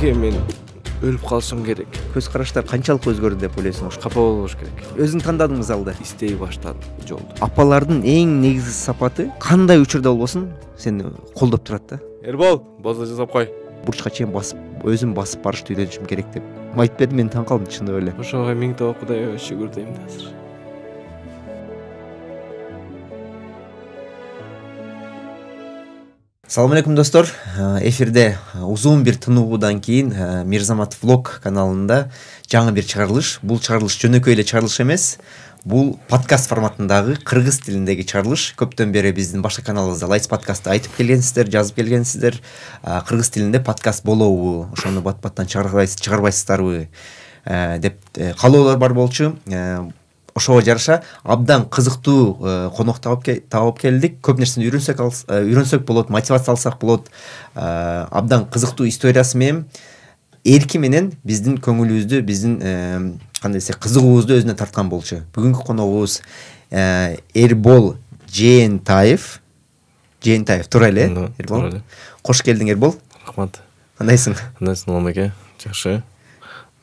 эмнеге мен өлүп калышым керек? Көз караштар канчалык өзгөрдү деп ойлойсуң? Капа болбош керек. Өзүң тандадың мисалда. Истей баштадым жолду. Апалардын эң негизги сапаты кандай учурда болбосун сени колдоп турат да. Эрбол, бозо жасап кой. Бурчка чейин басып, өзүм басып барышты үйрөнүшүм керек деп. Айтып берди, мен таң калдым чындап эле. Ошого миң топ Кудайга шүгүр дейм да азыр. Салам алейкум достор. Эфирде узун бир тынуубудан кийин Мирзамат влог каналында жаңы бир чыгарылыш. Бул чыгарылыш жөнөкөй эле чыгарылыш эмес. Бул подкаст форматындагы кыргыз тилиндеги чыгарылыш. Көптөн бери биздин башка каналыбызда Лайс подкастты айтып келгенсиздер, жазып келгенсиздер. Кыргыз тилинде подкаст болобу, ошону бат-баттан чыгарбайсыздарбы деп каалоолор бар болчу. Ошого жараша абдан кызыктуу конок таап келдик. Көп нерсени үйрөнсөк болот, мотивация алсак болот. Абдан кызыктуу историясы менен эрки менен биздин көңүлүбүздү, биздин кандай десек, кызыгуубузду өзүнө тарткан болчу. Бүгүнкү коногубуз Эрбол Жээнтаев. Жээнтаев туура эле? Эрбол. Кош келдиң, Эрбол. Рахмат. Кандайсың? Мамеке? Жакшы.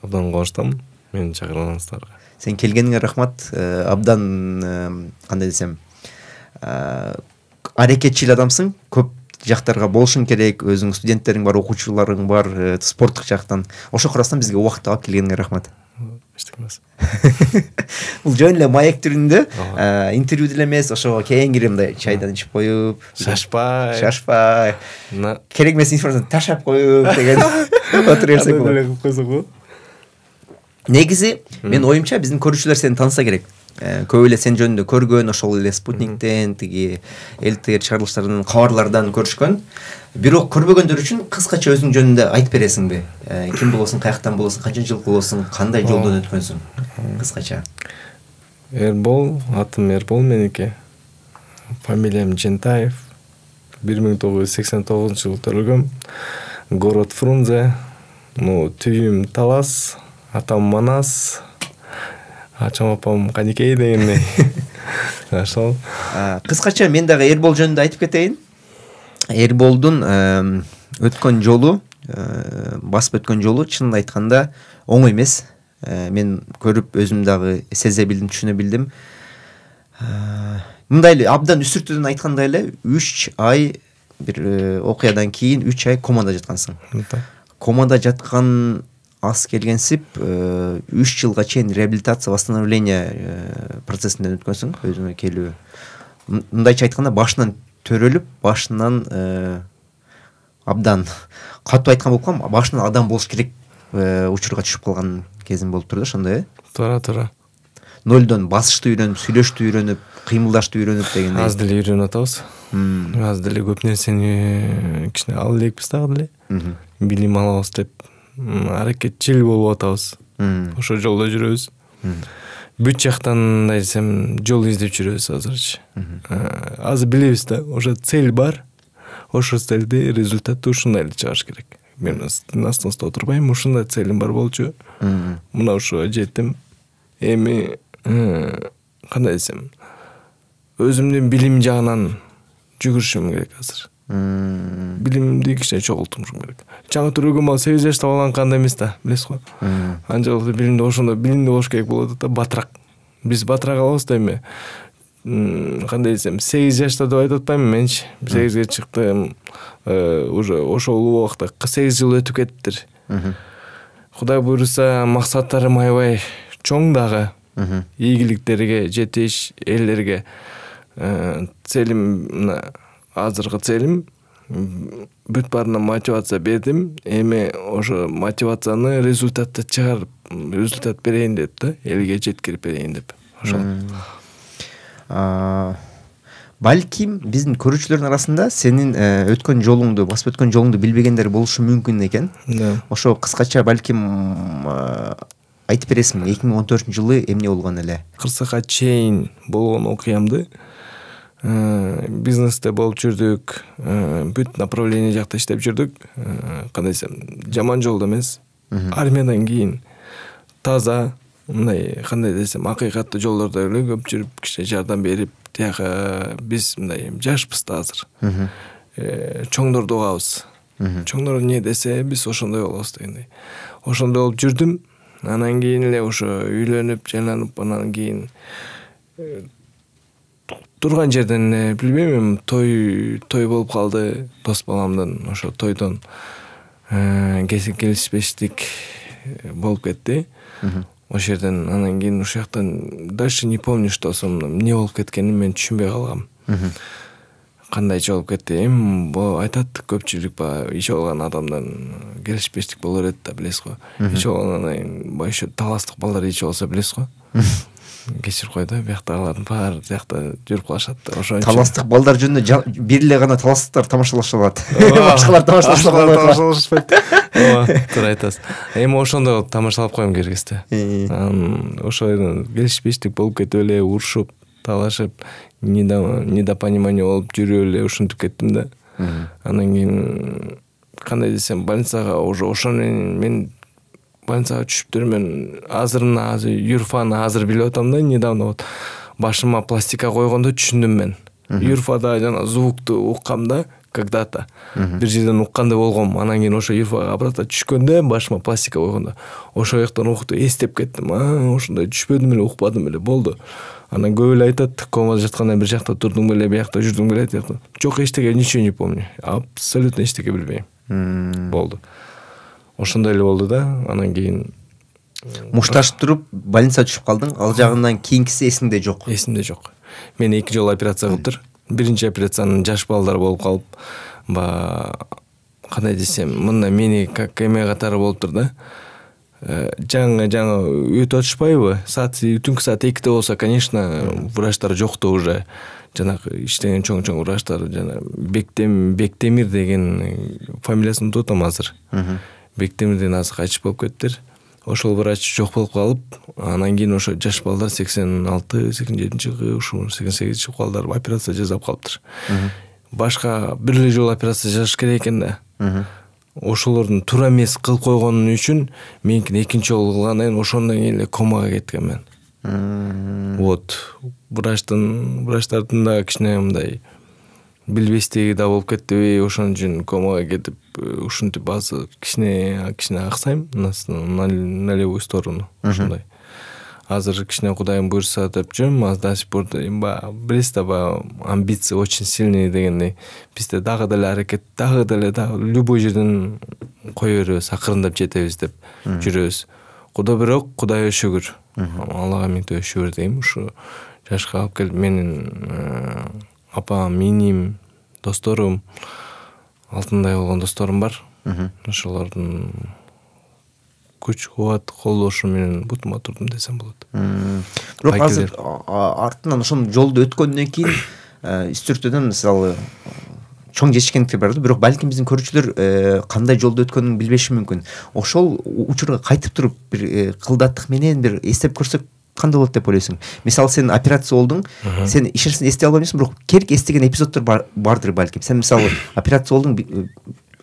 Абдан кубанычтамын мени чакырганыңыздарга. Сен келгениңе рахмат. Абдан кандай десем, аракетчил адамсың. Көп жактарга болушуң керек. Өзүң студенттериң бар, окуучуларың бар, спорттук жактан. Ошо карасам бизге убакыт таап келгениңе рахмат. Эчтеке эмес. Бул жөн эле маек түрүндө, интервью деле эмес, ошого кеңири мындай чайдан ичип коюп, шашпай. Керек эмес информацияны ташап коюп деген отура берсек болот. Негизи мен оюмча биздин көрүүчүлөр сени тааныса керек. Көп эле сен жөнүндө көргөн, ошол эле Спутниктен, тиги ЛТР чыгарылыштарынан, кабарлардан көрүшкөн. Бирок көрбөгөндөр үчүн кыскача өзүң жөнүндө айтып бересиңби? Ким болосуң, каяктан болосуң, канча жыл болосуң, кандай жолдон өткөнсүң? Кыскача. Эрбол, атым Эрбол меники. Фамилиям Жээнтаев. 1989-жылы төрөлгөм. Город Фрунзе. Түйүм Талас. Атам Манас, ачам апам Каникей дегендей. Ошол. Кыскача мен дагы Эрбол жөнүндө айтып кетейин. Эрболдун өткөн жолу, басып өткөн жолу чынын айтканда оңой эмес. Мен көрүп өзүм дагы сезе билдим, түшүнө билдим. Мындай эле абдан үстүртүдөн айтканда эле 3 ай бир окуядан кийин 3 ай комада жаткансың. Комада жаткан аз келгенсип 3 жылга чейин реабилитация, восстановление процессинен өткөнсүң, өзүңө келүү. Мындайча айтканда башынан төрөлүп, башынан абдан катуу айткан болуп калам, башынан адам болуш керек учурга түшүп калган кезим болуп турду, ошондой э? Туура. Нөлдөн басышты үйрөнүп, сүйлөштү үйрөнүп, кыймылдашты үйрөнүп дегендей. Аз деле үйрөнүп атабыз. Аз деле көп нерсени кичине ала элекпиз дагы деле. Билим алабыз деп аракетчил болуп атабыз. Ошо жолдо жүрөбүз. Бүт жактан мындай десем, жол издеп жүрөбүз азырчы. Азыр билебиз да, ошо цель бар. Ошо целди результатты ушундай эле чыгыш керек. Мен астыңызда отурбайм, ушундай целим бар болчу. Мына ошо жеттим. Эми кандай десем, өзүмдүн билим жагынан жүгүрүшүм керек азыр. Билимди кичине чогултушум керек. Жаңы төрөлгөн бала 8 жашта болгон кандай эмес да, билесиз го. Анчалык билимди ошондо билимди болуш керек болот да, батыраак. Биз батыраак алабыз да эми. Кандай десем, 8 жашта деп айтып атпайм менчи. 8ге чыктым. Уже ошол убакта 8 жыл өтүп кетиптир. Кудай буйруса, максаттарым аябай чоң дагы. Ийгиликтерге жетиш, элдерге целим, азыркы целим бүт баарына мотивация бердим. Эми ошо мотивацияны результатты чыгарып, результат берейин деп да, элге жеткирип берейин деп. Ошол. Балким биздин көрүүчүлөрдүн арасында сенин өткөн жолуңду, басып өткөн жолуңду билбегендер болушу мүмкүн экен. Ошо кыскача балким айтып бересиң, 2014-жылы эмне болгон эле? Кырсыкка чейин болгон окуямды бизнесте болуп жүрдүк, бүт направление жакта иштеп жүрдүк. Кандай десем, жаман жолдо эмес. Армиядан кийин таза, мындай кандай десем, акыйкаттуу жолдордо эле көп жүрүп, кичине жардам берип, тияка биз мындай жашпыз да азыр. Чоңдорду угабыз. чоңдор эмне десе биз ошондой болобуз дегендей. Ошондой болуп жүрдүм. Анан кийин эле ошо үйлөнүп, жайланып, анан кийин турган жерден эле билбейм, той болуп калды дос баламдын. Ошо тойдон келишпештик болуп кетти. Ошол жерден анан кийин ошол жактан дальше не помню, что со мной эмне болуп кеткенин мен түшүнбөй калгам. Кандайча болуп кетти. Бул айтат көпчүлүк баягы иш болгон адамдан келишпештик болор эт да, билесиз го. Иш болгондон баягы таластык балдар ич болсо билесиз го. Кечирип кой да, бияктагылардын баары тиякта жүрүп калышат да. Ошон үчүн таластык балдар жөнүндө бир эле гана таластыктар тамашалаша алат. Башкалар тамашалаша албайт. Ооба, туура айтасыз. Эми ошондо тамашалап коем кергизди. Ошо келишпештик болуп кетип эле, урушуп, талашып, недопонимание болуп жүрүп эле ушинтип кеттим да. Анан кийин кандай десем, больницага уже ошону мен больницага түшүптүр. Мен азыр юрфаны азыр билип атам да. Недавно вот башыма пластика койгондо түшүндүм мен. Юрфада жана звукту уккам да когда-то. Бир жерден уккандай болгом. Анан кийин ошо юрфага обратно түшкөндө башыма пластика койгондо ошол жактан укту эстеп кеттим. Ошондой түшпөдүм эле, укпадым эле, болду. Анан көп эле айтат, комада жатканда бир жакта турдуң беле, биякта жүрдүң беле деп. Жок, эчтеке, ничего не помню. Абсолютно эчтеке билбейм. Болду. Ошондой эле болду да. Анан кийин мушташып туруп больницага түшүп калдың. Ал жагынан кийинкиси эсиңде жок. Эсимде жок. Мен 2 жолу операция кылыптыр. Биринчи операциянын жаш балдар болуп калып, кандай десем, мында мени как эме катары болуптур да. Жаңы өтүп атышпайбы? Саат түнкү саат 2-де болсо, конечно, врачтар жокто уже. Жанагы иштеген чоң врачтар, жана Бектемир деген фамилиясын утам азыр. Бектемирден азыр кайтыш болуп кетиптир. Ошол врач жок болуп калып, анан кийин ошо жаш балдар 86-87 жылы, ушу 88 балдар операция жасап калыптыр. Башка бир эле жолу операция жасаш керек экен да. Ошолордун туура эмес кылып койгону үчүн меникин экинчи жолу кылгандан кийин ошондон кийин эле комага кеткен мен. Вот. Врачтардын да кичине мындай билбестиги да болуп кеттиби, ошон үчүн комага кетип, ушинтип азыр кичине аксайм на левую сторону. Ошондой. Азыр кичине Кудайым буйрса деп жүрөм, до сих пор билесиз да, амбиции очень сильные дегендей. Бизде дагы деле аракет, дагы деле любой жерден кое беребиз, акырындап жетебиз деп жүрөбүз. Бирок Кудайга шүгүр. Аллага миң төбө шүгүр дейм. Ушу жашка алып келип менин апам, миним, досторум, алтындай болгон досторум бар. Ошолордун күч кубат колдошу менен бутума турдум десем болот. Бирок азыр артынан ошол жолду өткөндөн кийин үстүртөдөн мисалы чоң жетишкендиктер бар да, бирок балким биздин көрүүчүлөр кандай жолду өткөнүн билбеши мүмкүн. Ошол учурга кайтып туруп бир кылдаттык менен бир эстеп көрсөк кандай болот деп ойлойсуң? Мисалы сен операция болдуң, сен ишерсин эстей албайсың, бирок керек эстеген эпизоддор бардыр балким. Сен мисалы операция болдуң,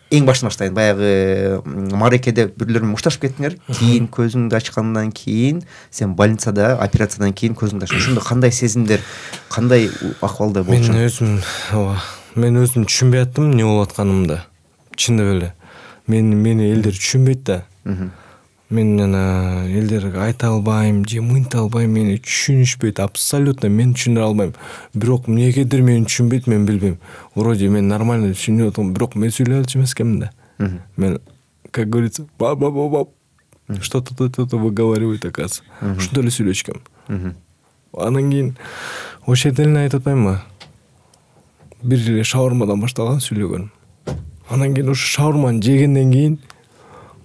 эң башынан баштайын, баягы Марекеде бирлер менен мушташып кеттиңер, кийин көзүңдү ачкандан кийин сен больницада операциядан кийин көзүңдү ачтың. Ошондо кандай сезимдер, кандай акыбалда болчу? Мен өзүм түшүнбөй аттым эмне болуп атканымды. Чындап эле. Мени элдер түшүнбөйт да. Мен жана элдерге айта албайм, же мынта албайм, мени түшүнүшпөйт, абсолютно мен түшүнө албайм. Бирок эмнегедир мени түшүнбөйт, мен билбейм. Вроде мен нормально түшүнүп атам, бирок мен сүйлөй алчу эмес экенмин да. Мен, как говорится, что-то выговаривает, оказывается. Ошондой эле сүйлөчү экенмин. Анан кийин ошол жерден эле айтып атпаймынбы? Бир эле шаурмадан башталган сүйлөгөн. Анан кийин ошо шаурманы жегенден кийин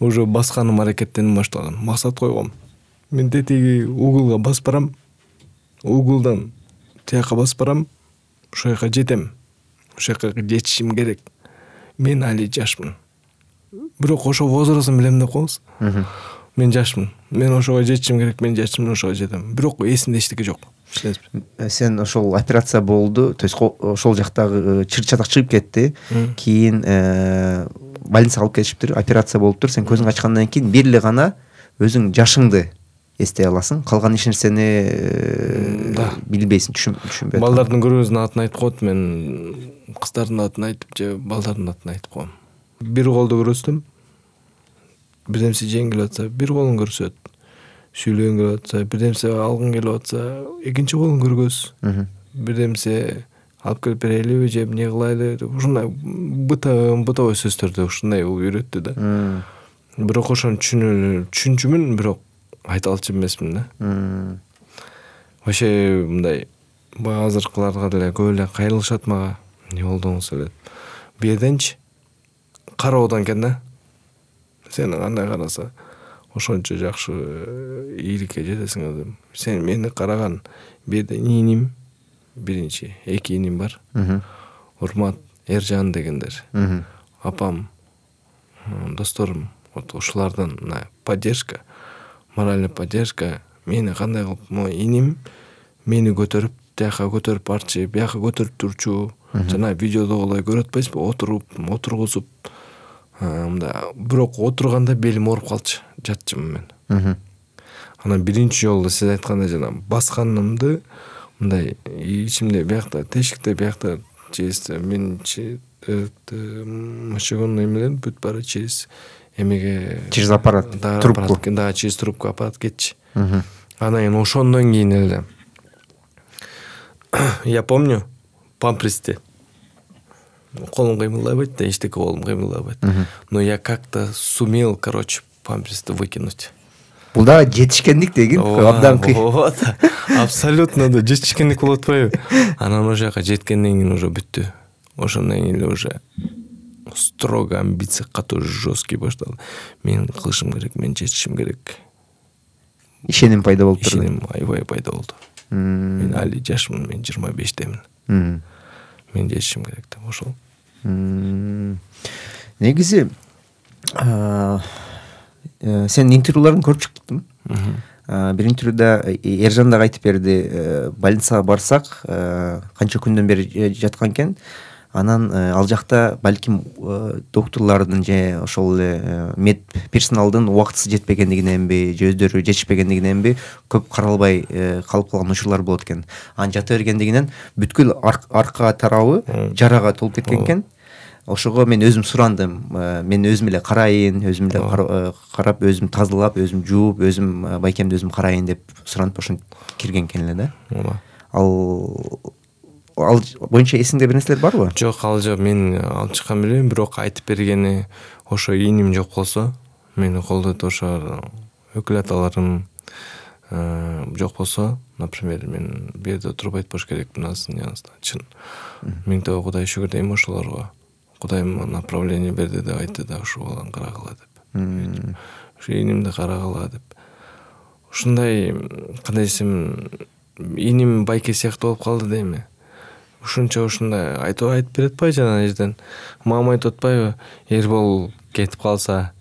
уже басканым аракеттеним башталган. Максат койгом. Мен тетиги углга басып барам. Углдан тияка басып барам. Ошол жака жетем. Ошол жака жетишим керек. Мен али жашмын. Бирок ошо возрастым билем деп коебуз. Мен жашмын. Мен ошого жетишим керек, мен жашмын, ошого жетем. Бирок эсимде эчтеке жок. Сен ошол операция болду, то есть ошол жактагы чыр-чатак чыгып кетти. Кийин больницага алып келишиптир, операция болуптур. Сен көзүңдү ачкандан кийин бир эле гана өзүң жашыңды эстей аласың. Калган эч нерсени билбейсиң, түшүнбөй. Балдардын көрүүбүздүн атын айтып коет, мен кыздардын атын айтып же балдардын атын айтып коем. бир колду көрсөтөм. Бирдемсе жеңил атса, бир колун көрсөт. Сүйлөгүң келип атса, бирдемсе алгың келип атса, экинчи колун көргөз. Бирдемсе алып келип берелиби же эмне кылайлы деп ушундай бытабый сөздөрдү ушундай үйрөттү да. Бирок ошону түшүнчүмүн, бирок айта алчу эмесмин да. Вообще мындай азыркыларга деле көп эле кайрылышат мага. Эмне болдуңуз эле. Бу жерденчи кароодон экен да. Сени кандай караса ошончо жакшы ийгиликке жетесиң. Сен мени караган, бу жерде иним, биринчи, эки иним бар. Урмат, Эржан дегендер. Апам, досторум, вот ушулардан поддержка, моральный поддержка. Мени кандай кылып, иним мени көтөрүп, тияка көтөрүп барчы, бияка көтөрүп турчу. Жана видеодо олай көрүп атпайсызбы? Отургузуп, мында бирок отурганда белим ооруп калчы, жатчымын мен. Анан биринчи жолу сиз айткандай жана басканымды мындай ичимде биякта, тешикте биякта через менчи мочегонный эмелер бүт баары через эмеге, через аппарат, трубку. Да, через трубку аппарат кетчи. Анан кийин ошондон кийин эле я помню, памперсте колум кыймылдабайт да, эчтеке колум кыймылдабайт. Но я как-то сумел, короче, памперсти выкинуть. Бул да жетишкендик деген, абдан кый. Вот, абсолютно да, жетишкендик болуп атпайбы? Анан ошол жака жеткенден кийин уже бүттү. Ошондон кийин эле уже строго амбиция катуу жесткий башталды. Мен кылышым керек, мен жетишим керек. Ишеним пайда болуп турду. Ишеним аябай пайда болду. Мен али жашмын, мен 25-темин. Мен жетишим керек деп ошол. Негизи сен интервьюларын көрүп чыктым. Бир интервьюда Эржан да айтып берди, больницага барсак, канча күндөн бери жаткан экен. Анан ал жакта балким докторлордун же ошол эле мед персоналдын убактысы жетпегендигиненби, же өздөрү жетишпегендигиненби көп каралбай калып калган учурлар болот экен. Анан жата бергендигинен бүткүл арка тарабы жарага толуп кеткен экен. Ошого мен өзүм сурандым. Мен өзүм эле карайын, өзүм эле карап, өзүм тазалап, өзүм жууп, өзүм байкемди өзүм карайын деп суранып ошентип кирген экен эле да. Ал боюнча эсиңде бир нерселер барбы? Жок, ал жок, мен алып чыккан билбейм, бирок айтып бергени ошо иним жок болсо, мени колдойт ошо өкүл аталарым жок болсо, например, мен бу жерде отуруп айтпаш керекмин янасына чын. Миң табы Кудай шүгүр дейм ошолорго. Кудайым направление берди деп айтты да, ушу баланы карагыла деп. Ушу инимди карагыла деп. Ушундай, кандай десем, иним байке сыяктуу болуп калды дейми. Ушунча ушундай айтып берет атпайбы жана жерден. Мама айтып атпайбы, Эрбол кетип калса.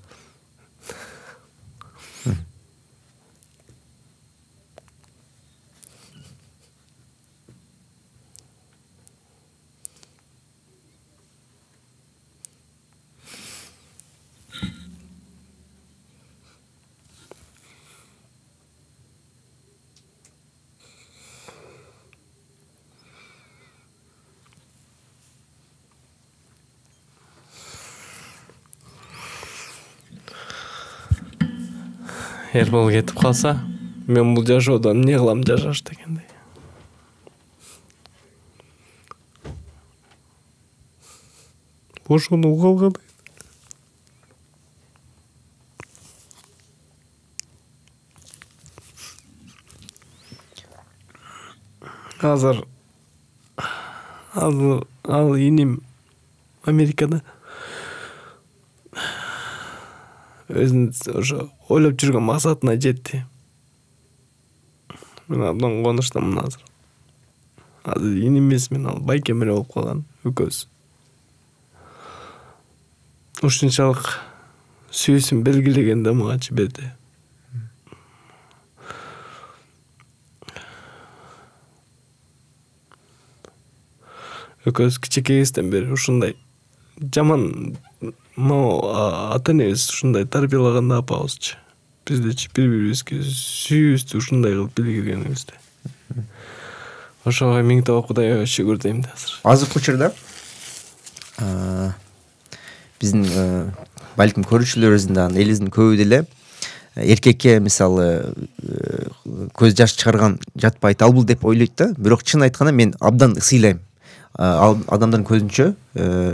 Эрбол кетип калса, мен бул жашоодон эмне кылам жашаш дегендей. Ошону уга алгандай. Азыр ал иним Америкада. Өзүн ошо ойлоп жүргөн максатына жетти. Мен абдан кубанычтамын азыр. Азыр иним эмес, мен ал байкем эле болуп калган, экөөбүз. Ушунчалык сүйүүсүн белгилеген да мага жиберди. Экөөбүз кичинекейибизден бери ушундай жаман ата энебиз ушундай тарбиялаганда апабызчы. Биздечи бири-бирибизге сүйүүбүздү ушундай кылып белгилегенибизди. Ошого миң табы Кудайга шүгүр дейм да азыр. Азыркы учурда биздин балким көрүүчүлөрүбүздүн да элибиздин көбү деле эркекке мисалы көз жаш чыгарган жатпайт албул деп ойлойт да. Бирок чын айтканда мен абдан сыйлайм. Адамдардын көзүнчө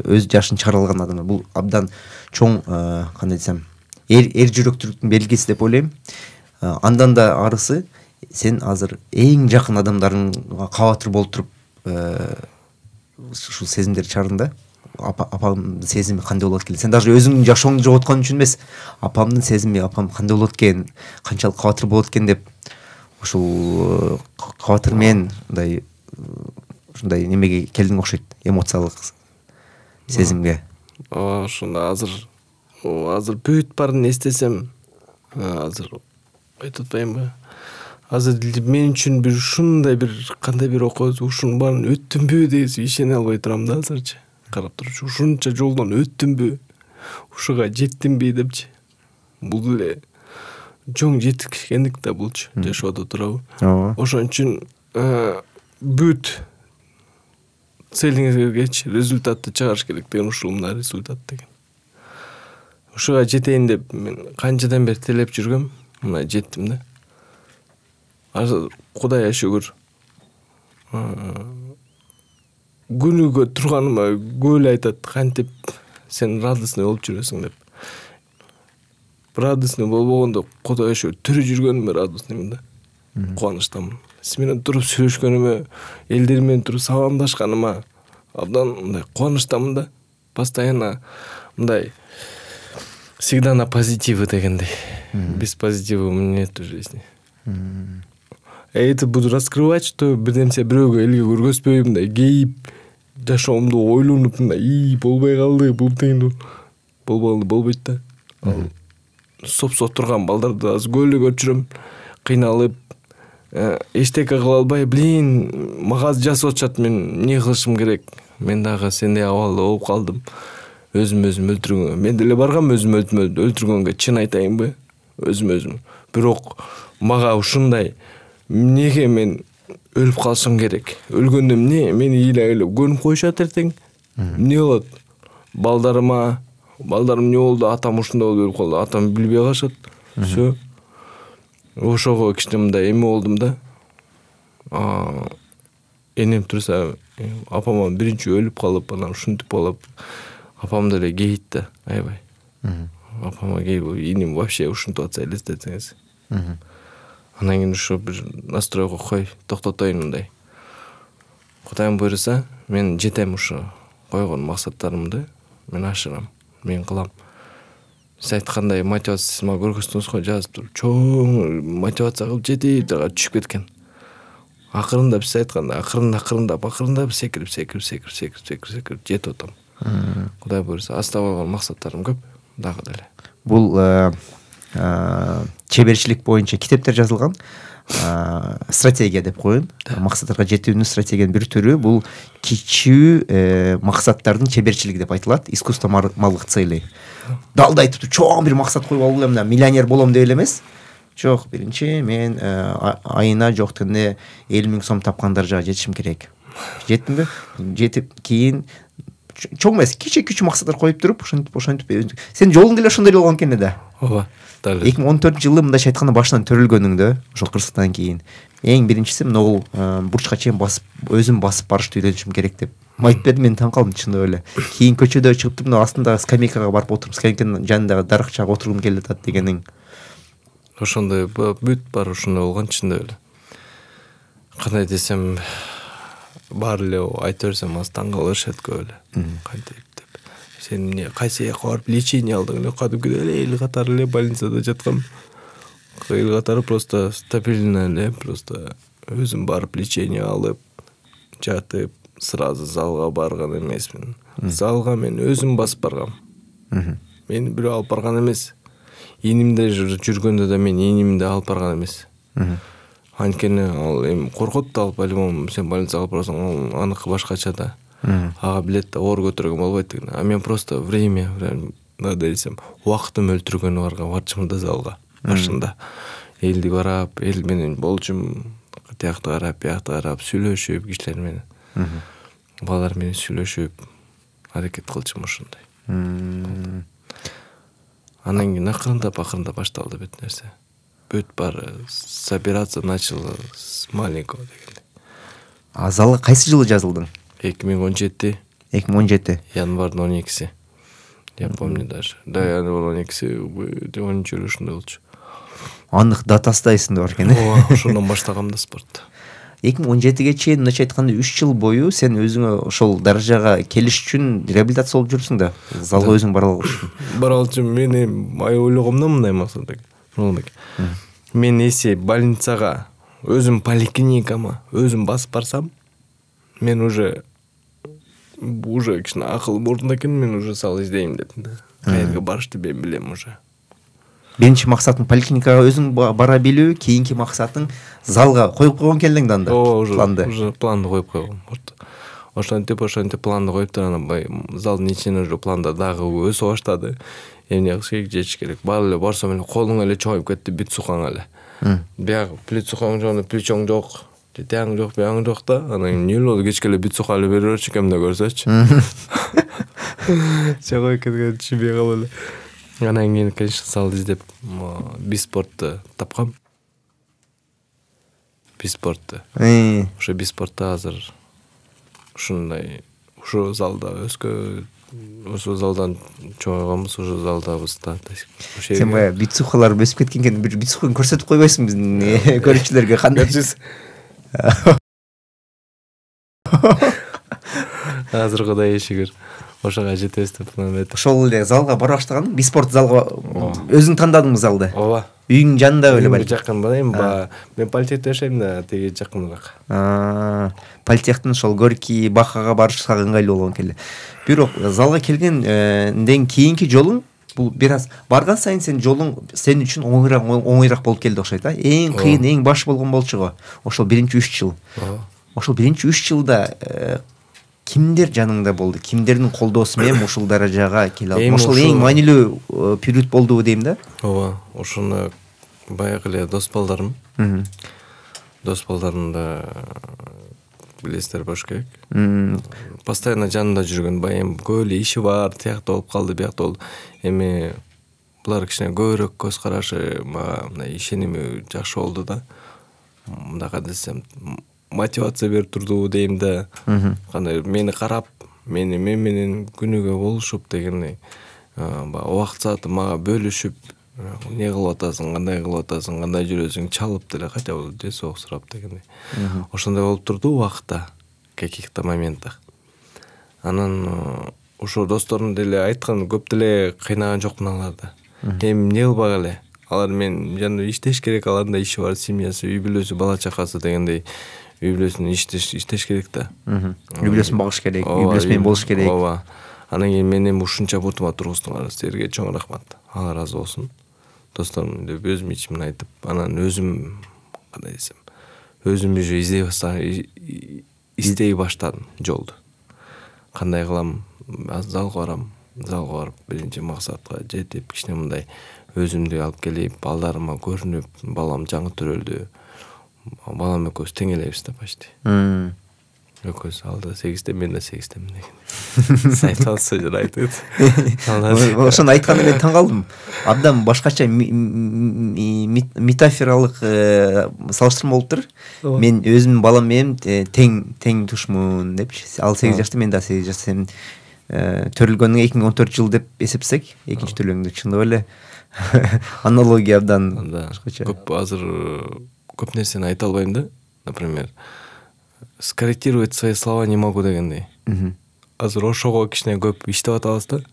өз жашын чыгара алган адамдар бул абдан чоң кандай десем эр жүрөктүүлүктүн белгиси деп ойлойм. Андан да арысы сен азыр эң жакын адамдарыңга кабатыр болуп туруп ушул сезимдерди чыгардың да. Апамдын сезими кандай болот экен. Сен даже өзүңдүн жашооңду жоготкон үчүн эмес, апамдын сезими, апам кандай болот экен, канчалык кабатыр болот экен деп ушул кабатыр менен ушундай немеге келдиң окшойт, эмоциялык сезимге. Ошондо азыр бүт баарын эстесем, азыр айтып атпаймынбы? Азыр мен үчүн бир ушундай бир кандай бир окуя ушунун баарын өттүмбү деп ишене албай турам да азырчы. Карап турчу ушунча жолдон өттүмбү, ушуга жеттимби депчи. Бул эле чоң жетишкендик да булчу жашоодо турабы. Ошон үчүн бүт целиңизге результатты чыгарыш керек деген ушул мына результат деген. Ушуга жетейин деп мен канчадан бери телеп жүргөм, мына жеттим да. Азыр Кудайга шүгүр. Күнүгө турганыма көп эле айтат, кантип сен радостный болуп жүрөсүң деп. Радостный болбогондо Кудайга шүгүр тирүү жүргөнүмө радостныймын да. Кубанычтамын. Сиз менен туруп сүйлөшкөнүмө, элдер менен туруп саламдашканыма абдан мындай кубанычтамын да. Постоянно мындай всегда на позитиве дегендей. Без позитива нет в жизни. Это буду раскрывать, что бирдемсе бирөөгө элге көргөзбөй мындай кейип жашоомду ойлонуп мындай болбой калды, бул тыйын болбойт да. Соп турган балдарды аз көп эле көрүп жүрөм, кыйналып эчтеке кыла албай, мага жазып атышат, мен эмне кылышым керек? Мен дагы сендей абалда болуп калдым. Өзүм өлтүргөнгө. Мен деле баргам өзүм өлтүргөнгө, чын айтайынбы? Өзүм. Бирок мага ушундай эмнеге мен өлүп калышым керек? Өлгөндө эмне? Мени ыйлап көрүнүп коюшат эртең. Эмне болот? Балдарым эмне болду? Атам ушундай болуп өлүп калды. Атам билбей калышат. Всё. Ошого кичине мындай эме болдум да. Энем турса, апам биринчи өлүп калып, анан ушинтип болуп, апам деле кейит да, аябай. Апама кейип, энем вообще ушинтип атса элестетсеңиз. Анан кийин ушу бир настройго кой, токтотоюн мындай. Кудайым буйруса, мен жетем ушу койгон максаттарымды, мен ашырам, мен кылам. Сиз айткандай мотивация мага көргөздүңүз го, жазып туруп, чоң мотивация кылып жетип түшүп кеткен. Акырында сиз айткандай, акырындап секирип жетип атам. Кудай буйруса, аста койгон максаттарым көп дагы деле. Бул чеберчилик боюнча китептер жазылган. Стратегия деп коеюн. Максаттарга жетүүнүн стратегиянын бир түрү бул кичүү максаттардын чеберчилиги деп айтылат. Искусство малых целей. Далда айтып чоң бир максат коюп алып элем да, миллионер болом деп эле эмес. Жок, биринчи мен айына жок дегенде 50.000 сом тапкан даражага жетишим керек. Жеттимби? Жетип кийин чоң эмес, кичи максаттар коюп туруп, ошентип сен жолуң деле ошондой болгон экен да. Ооба. 2014-жылы мындайча айтканда башынан төрөлгөнүңдө, ошол кырсыктан кийин эң биринчиси могул бурчка чейин өзүм басып барышты үйрөнүшүм керек деп айтып берди. Мен таң калдым чындап эле. Кийин көчөдө чыгып туруп астындагы скамейкага барып отуруп, скамейканын жанындагы даракчага отургум келип атат дегениң. Ошондой бүт бар ушундай болгон чындап эле. Кандай десем, бар эле айтып берсем аз таң кала беришет көп эле. Кантип деп. Сен эмне кайсы жака барып лечение алдың эле, кадимки эле эл катары эле больницада жаткам. Эл катары просто стабильно эле, просто өзүм барып лечение алып, жатып, сразу залга барган эмесмин. Залга мен өзүм басып баргам. Мени бирөө алып барган эмес. Инимде жүргөндө да мен инимди алып барган эмес. Анткени ал эми коркот да, по-любому сен больницага алып барсаң, аныкы башкача да. Ага билет да, оор көтөргөн болбойт деген. А мен просто время десем, убактым өлтүргөнү барчымын да залга. Башында элди барап, эл менен болчум, тиякты карап, сүйлөшүп, кишилер менен. Балдар менен сүйлөшүп, аракет кылчым ошондой. Анан кийин акырындап башталды бүт нерсе. Бүт баары собираться начало с маленького дегендей. Залга кайсы жылы жазылдың? 2017 январдын 12-си. Я помню даже. Да, январдын 12-си, 10-чы ушундай болчу. Анық датасы да эсимде бар экен. Ооба, ошондон баштагам да спортты. 2017-ге чейин мындайча айтканда 3 жыл бою сен өзүңө ошол даражага келиш үчүн реабилитация болуп жүрсүң да. Залга өзүң бара алыш үчүн. Бара алыш үчүн мени ойлогомдо мындай максат экен. Мен эси больницага, өзүм поликлиникама өзүм басып барсам, мен уже кичине акыл мурдунда экен, мен уже сал издейм дедим да. Каерге барышты мен билем уже. Биринчи максатың поликлиникага өзүң бара билүү, кийинки максатың залга коюп койгон келдиң да анда. Ооба, уже планды коюп койгом. Ошентип планды коюп анан залдын ичинен уже планда дагы өсө баштады. Эмне кылыш керек, жетиш керек. Баары эле барсам эле колуң эле чоңоюп кетти, бүт сукаң эле. Бияк плит сукаң жок, плечоң жок, тияң жок, бияң жок да. Анан эмне болду, кечке эле бүт сука эле бере берчү кемде көрсөчү. Чогой кеткен түшүнбөй калып эле. Анан кийин, конечно, зал издеп биспортты тапкам. Биспортты. Ошо биспортто азыр ушундай, ушул залда өскө, ошол залдан чоңойгонбуз, ошол залдабыз да. Сен баягы бицухалар өсүп кеткенген бир бицуханы көрсөтүп койбойсуң биздин көрүүчүлөргө кандай? Азыр Кудайга шүгүр. Ошого жетебиз деп планет. Ошол эле залга бара баштаган, биспорт залга өзүң тандадыңбы залды? Ооба. Үйүң жанында эле балки. Жакын эми мен политехте жашайм да, теги жакыныраак. Политехтин ошол Горький, Бахага барышка ыңгайлуу болгон келе. Бирок залга келгенден кийинки жолуң бул бир аз барган сайын сен жолуң сен үчүн оңойраак болуп келди окшойт, а? Эң кыйын, эң баш болгон болчу го. Ошол биринчи 3 жыл. Ошол биринчи 3 жылда кимдер жаныңда болду? Кимдердин колдоосу менен ушул даражага келе алдың? Ошол эң маанилүү период болдубу дейм да? Ооба, ошону баягы эле дос балдарым. Дос балдарымда билесиздер болуш керек. Постоянно жанында жүргөн, баягы көп эле иши бар, тиякта болуп калды, биякта болду. Эми булар кичине көбүрөөк көз карашы, мага мындай ишеними жакшы болду да. Мындайга десем, мотивация берип турду дейм да. Кандай мени карап, мен менен күнүгө болушуп дегендей, убакыт сааты мага бөлүшүп, не кылып атасың, кандай кылып атасың, кандай жүрөсүң, чалып деле хотя бы десок сурап дегендей. Ошондой болуп турду убакытта, каких-то моментах. Анан ошо досторум деле айткан, көп деле кыйнаган жокмун аларды. Эми эмне кылбак эле? Алар мен жанында иштеш керек, алардын да иши бар, семьясы, үй бүлөсү, бала чакасы дегендей. Үй бүлөсүн иштеш керек да. Үй бүлөсүн багыш керек, үй бүлөсү менен болуш керек. Ооба. Анан кийин мен эми ушунча бутума тургуздуңар, силерге чоң рахмат. Алла ыраазы болсун. Досторум деп өзүм ичимден айтып, анан өзүм кандай десем, өзүм уже издей баштадым жолду. Кандай кылам? Залга барып, биринчи максатка жетип, кичине мындай өзүмдү алып келип, балдарыма көрүнүп, балам жаңы төрөлдү. Балам экөөбүз тең элебиз да почти. Экөөбүз алда 8-те, мен да 8-темин деген. Сайтан сөзүн айтып. Ошону айтканда мен таң калдым. Абдан башкача метафоралык салыштырма болуптур. Мен өзүмдүн балам менен тең тушмун депчи. Ал 8 жашта, мен да 8 жашта. Сен төрөлгөнүңө 2014 жыл деп эсептесек, экинчи төрөлгөндө чындап эле аналогия абдан башкача. Көп азыр көп нерсени айта албайм да. Например, скорректировать свои слова не могу дегендей. Азыр ошого кичине көп иштеп атабыз да.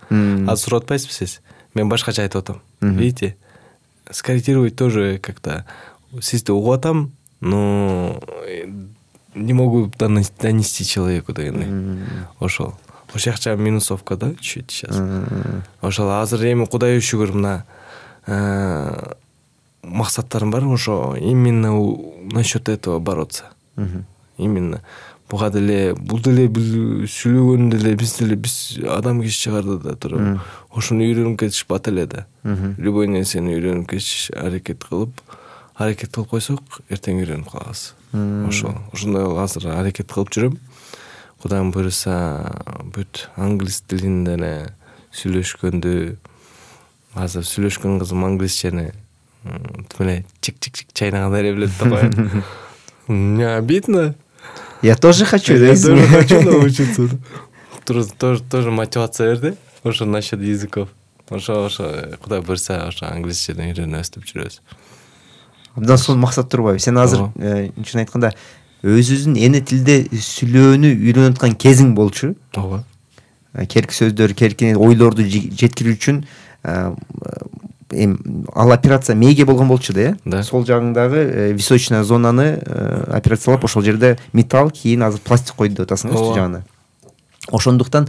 Азыр сурап атпайсызбы сиз? Мен башкача айтып атам. Видите? Скорректировать тоже как-то сизди угуп атам, но не могу донести человеку дегендей. Ошол жакча минусовка да, чуть сейчас. Ошол азыр эми Кудайга шүгүр мына максаттарым бар, ошо именно насчет этого бороться. Именно буга деле бул деле сүйлөгөн деле биз адам киши чыгарды да туруп, ошону үйрөнүп кетиш бат эле да. Любой нерсени үйрөнүп кетиш аракет кылып койсок, эртең үйрөнүп калабыз. Ошондой азыр аракет кылып жүрөм. Кудайым буйруса бүт англис тилин деле сүйлөшкөндү азыр сүйлөшкөн кызым англисчени тимелей чик чайнаганда эле билет да коет. Мне обидно. Я тоже хочу. Я тоже хочу научиться. Тоже мотивация берди. Ошо насчет языков. Ошо Кудай буйрса ошо англисчени үйрөнүп өстүп жүрөбүз. Абдан сонун максат турбайбы? Сен азыр чын айтканда өзүңүздүн эне тилде сүйлөөнү үйрөнүп аткан кезиң болчу. Ооба. Керки сөздөр, керки ойлорду жеткирүү үчүн ал операция мээге болгон болчу да, сол жагыңдагы височная зонаны операциялап ошол жерде металл, кийин азыр пластик койду деп атасың үстү жагына. Ошондуктан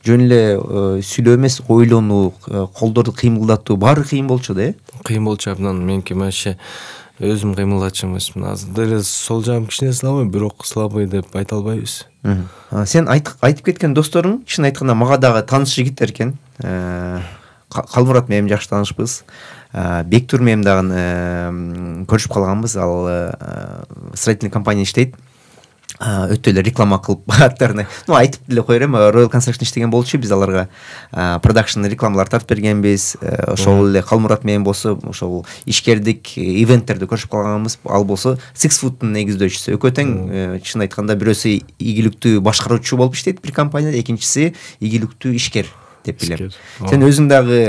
жөн эле сүйлөө эмес, ойлонуу, колдорду кыймылдатуу баары кыйын болчу да. Кыйын болчу абдан. Меники вообще өзүм кыймылдатчу эмесмин. Азыр деле сол жагым кичине слабый, бирок слабый деп айта албайбыз. Сен айтып кеткен досторуң чын айтканда мага дагы тааныш жигиттер экен. Калмурат менен жакшы таанышпыз. Бектур менен дагы көрүшүп калганбыз. Ал строительный компания иштейт. Өтө эле реклама кылып аттарына. Айтып деле коер эм, Royal Construction иштеген болчу, биз аларга продакшн рекламалар тартып бергенбиз. Ошол эле Калмурат менен болсо ошол ишкердик ивенттерде көрүшүп калганбыз. Ал болсо Six Foot'ун негиздөөчүсү. Экөө тең чын айтканда бирөөсү ийгиликтүү башкаруучу болуп иштейт бир компанияда, экинчиси ийгиликтүү ишкер деп билем. Сен өзүң дагы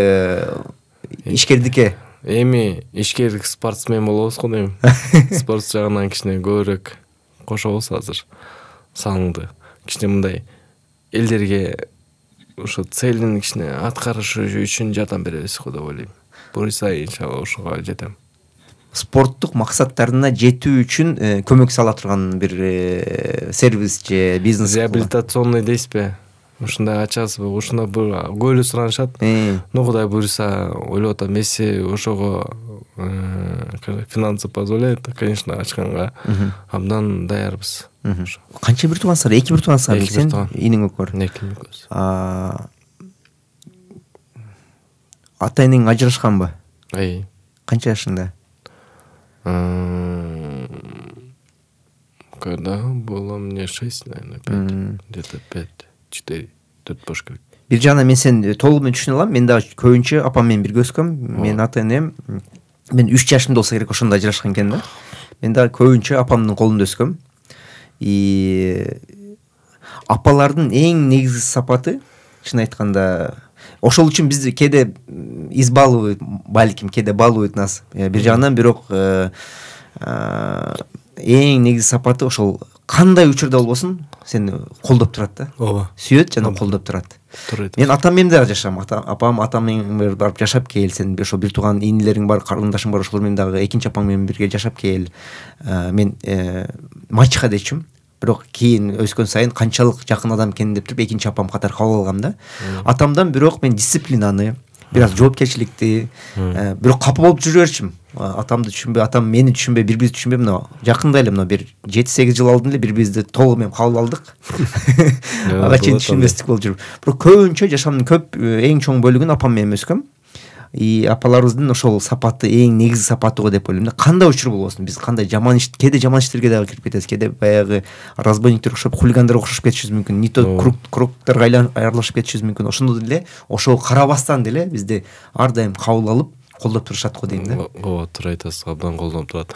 ишкердикке эми ишкерлик спортсмен болобуз го дейм. Спорт жагынан кичине көбүрөөк кошобуз азыр. Саңды кичине мындай элдерге ошо целин кичине аткарышы үчүн жардам беребиз го деп ойлойм. Буйрса иншалла ошого жетем. Спорттук максаттарына жетүү үчүн көмөк сала турган бир сервис же бизнес. Реабилитационный дейсизби? Ушундай ачасызбы? Ушунда көп эле суранышат. Кудай буйрса ойлоп атам, эси ошого финансы позволяет, конечно, ачканга абдан даярбыз. Канча бир туугансыңар? 2 бир туугансыңар? Сен иниң өкөр. 2 экөөбүз. Ата энең ажырашканбы? Канча жашында? Когда было мне 6, наверное, 5, где-то 5, 4, 4 бош керек. Бир жагынан мен сен толук менен түшүнө алам. Мен дагы көбүнчө апам менен бирге өскөм. Мен ата энем мен 3 жашымда болсо керек ошондо ажырашкан экен да. Мен дагы көбүнчө апамдын колунда өскөм. Апалардын эң негизги сапаты чын айтканда ошол үчүн бизди кээде избалывают, балким кээде балуют нас. Бир жагынан бирок эң негизги сапаты ошол кандай учурда болбосун сени колдоп турат да. Ооба. Сүйөт жана колдоп турат. Мен атам менен дагы жашам. Атам менен барып жашап кел. Сен ошо бир тууган инилериң бар, карындашың бар, ошолор менен дагы экинчи апаң менен бирге жашап кел. Мен мачеха дечүм. Бирок кийин өскөн сайын канчалык жакын адам экенин деп туруп экинчи апам катары кабыл алгам да. Атамдан бирок мен дисциплинаны, бир аз жоопкерчиликти, бирок капа болуп жүрө берчүм. Атамды түшүнбөй, атам мени түшүнбөй, бири-бирибизди түшүнбөй, мына жакында эле мына бир 7-8 жыл алдын эле бири-бирибизди толук менен кабыл алдык. Ага чейин түшүнбөстүк болуп жүрүп. Бирок көбүнчө жашамдын көп эң чоң бөлүгүн апам менен өскөм. Апаларыбыздын ошол сапаты эң негизги сапаты го деп ойлойм да. Кандай учур болбосун, биз кандай жаман иш, кээде жаман иштерге дагы кирип кетебиз, кээде баягы разбойниктер окшоп, хулигандарга окшоп кетишибиз мүмкүн, не то кругтарга аралашып кетишибиз мүмкүн. Ошондо деле ошол карабастан деле бизди ар дайым кабыл алып, колдоп турушат го дейм да. Ооба, туура айтасыз, абдан колдоп турат.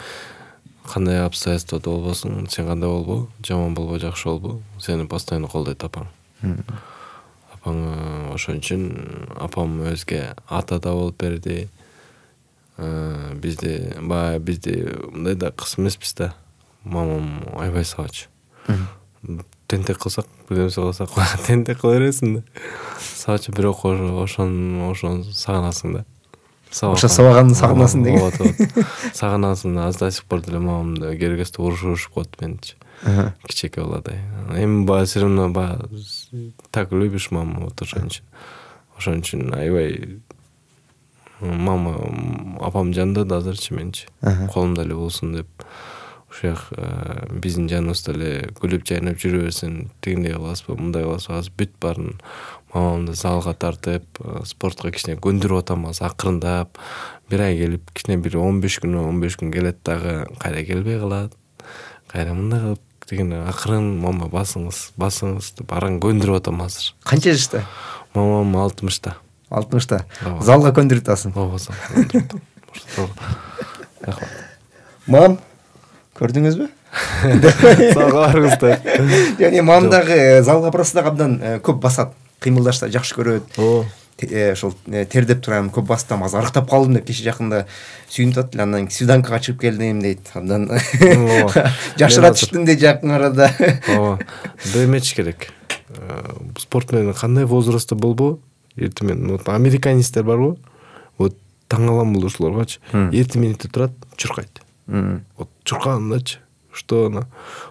Кандай обстоятельствада болбосун, сен кандай болбо, жаман болбо, жакшы болбо, сени постоянно колдойт апаң. Ошон үчүн апам өзгө ата да болуп берди. Бизди мындай да кыз эмеспиз да. Мамам аябай сабачы. Тентек кылсак, бир нерсе кылсак, тентек кыла бересиң да. Сабачы, бирок ошон сагынасың да. Ошо сабаганды сагынасың деген. Ооба. Сагынасың, аз до сих пор деле мамамды керекесте урушуп коет меничи. Кичеке баладай. Эми все равно так любишь маму, вот ошон үчүн аябай мама апам жанында да азырчы менчи. Колумда эле болсун деп. Ошол биздин жаныбызда эле күлүп жайнап жүрө берсин, тигиндей кыласызбы, мындай кыласызбы, азыр бүт баарын мамамды залга тартып, спортко кичине көндүрүп атам, азыр акырындап. Бир ай келип, кичине бир 15 күн келет дагы, кайра келбей калат. Кайра мындай кылып деген акырын мама басыңыз деп аран көндүрүп атам азыр. Канча жашта? Мамам 60-та. 60-та. Залга көндүрүп атасың. Ооба, Мам, көрдүңүзбү? Залга барыңыздар. Яни мам дагы залга просто дагы абдан көп басат. Кыймылдашты жакшы көрөт. Ошол тердеп турам, көп бастам, азыр арыктап калдым деп кеше жакында сүйүнүп атты. Андан свиданкага чыгып келдим дейт. Андан жакшырат түштүм дейт жакын арада. Ооба. Демеш керек. Спорт менен кандай возрастта болбо, эртең менен вот американецтер барбы? Вот таң алам бул ушуларгачы. Эртең менен турат, чуркайт. Вот чуркагандачы. Что она?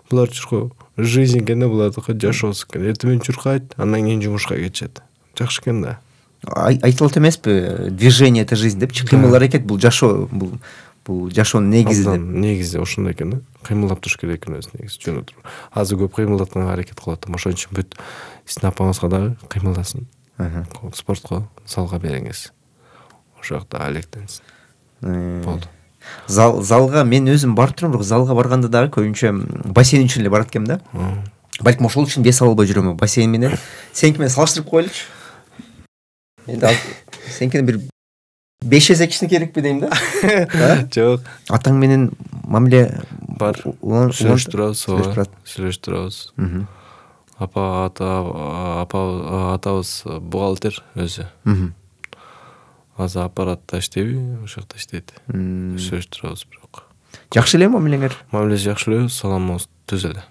Булар чуркоо. Жизнь экен да, булар жашоосу экен. Эртең менен чуркайт, андан кийин жумушка кетет. Жакшы экен да. Айтылат эмеспи? Движение это жизнь депчи. Кыймыл аракет бул жашоо, бул жашоонун негизи деп. Негизи ошондой экен да. Кыймылдап туруш керек экен өзү негизи. Жөн отуруп. Азыр көп кыймылдатканга аракет кылып атам. Ошон үчүн бүт сиздин апаңызга дагы кыймылдасын. Спортко, залга бериңиз. Ошол жакта алектенсин. Болду. Залга мен өзүм барып турам, бирок залга барганда дагы көбүнчө бассейн үчүн эле барат экенмин да. Балким ошол үчүн вес албай жүрөм бассейн менен. Сеники менен салыштырып коелучу. Енді сенкені бір 5 есе кичинекейирээкпи дейм да. Жок. Атаң менен мамиле бар. Сүйлөшүп турабыз. Атабыз бухгалтер өзү. Азыр аппаратта иштейби, ошол жакта иштейт. Сүйлөшүп турабыз бирок. Жакшы эле мамилеңер? Мамилеси жакшы эле, саламыбыз түз эле.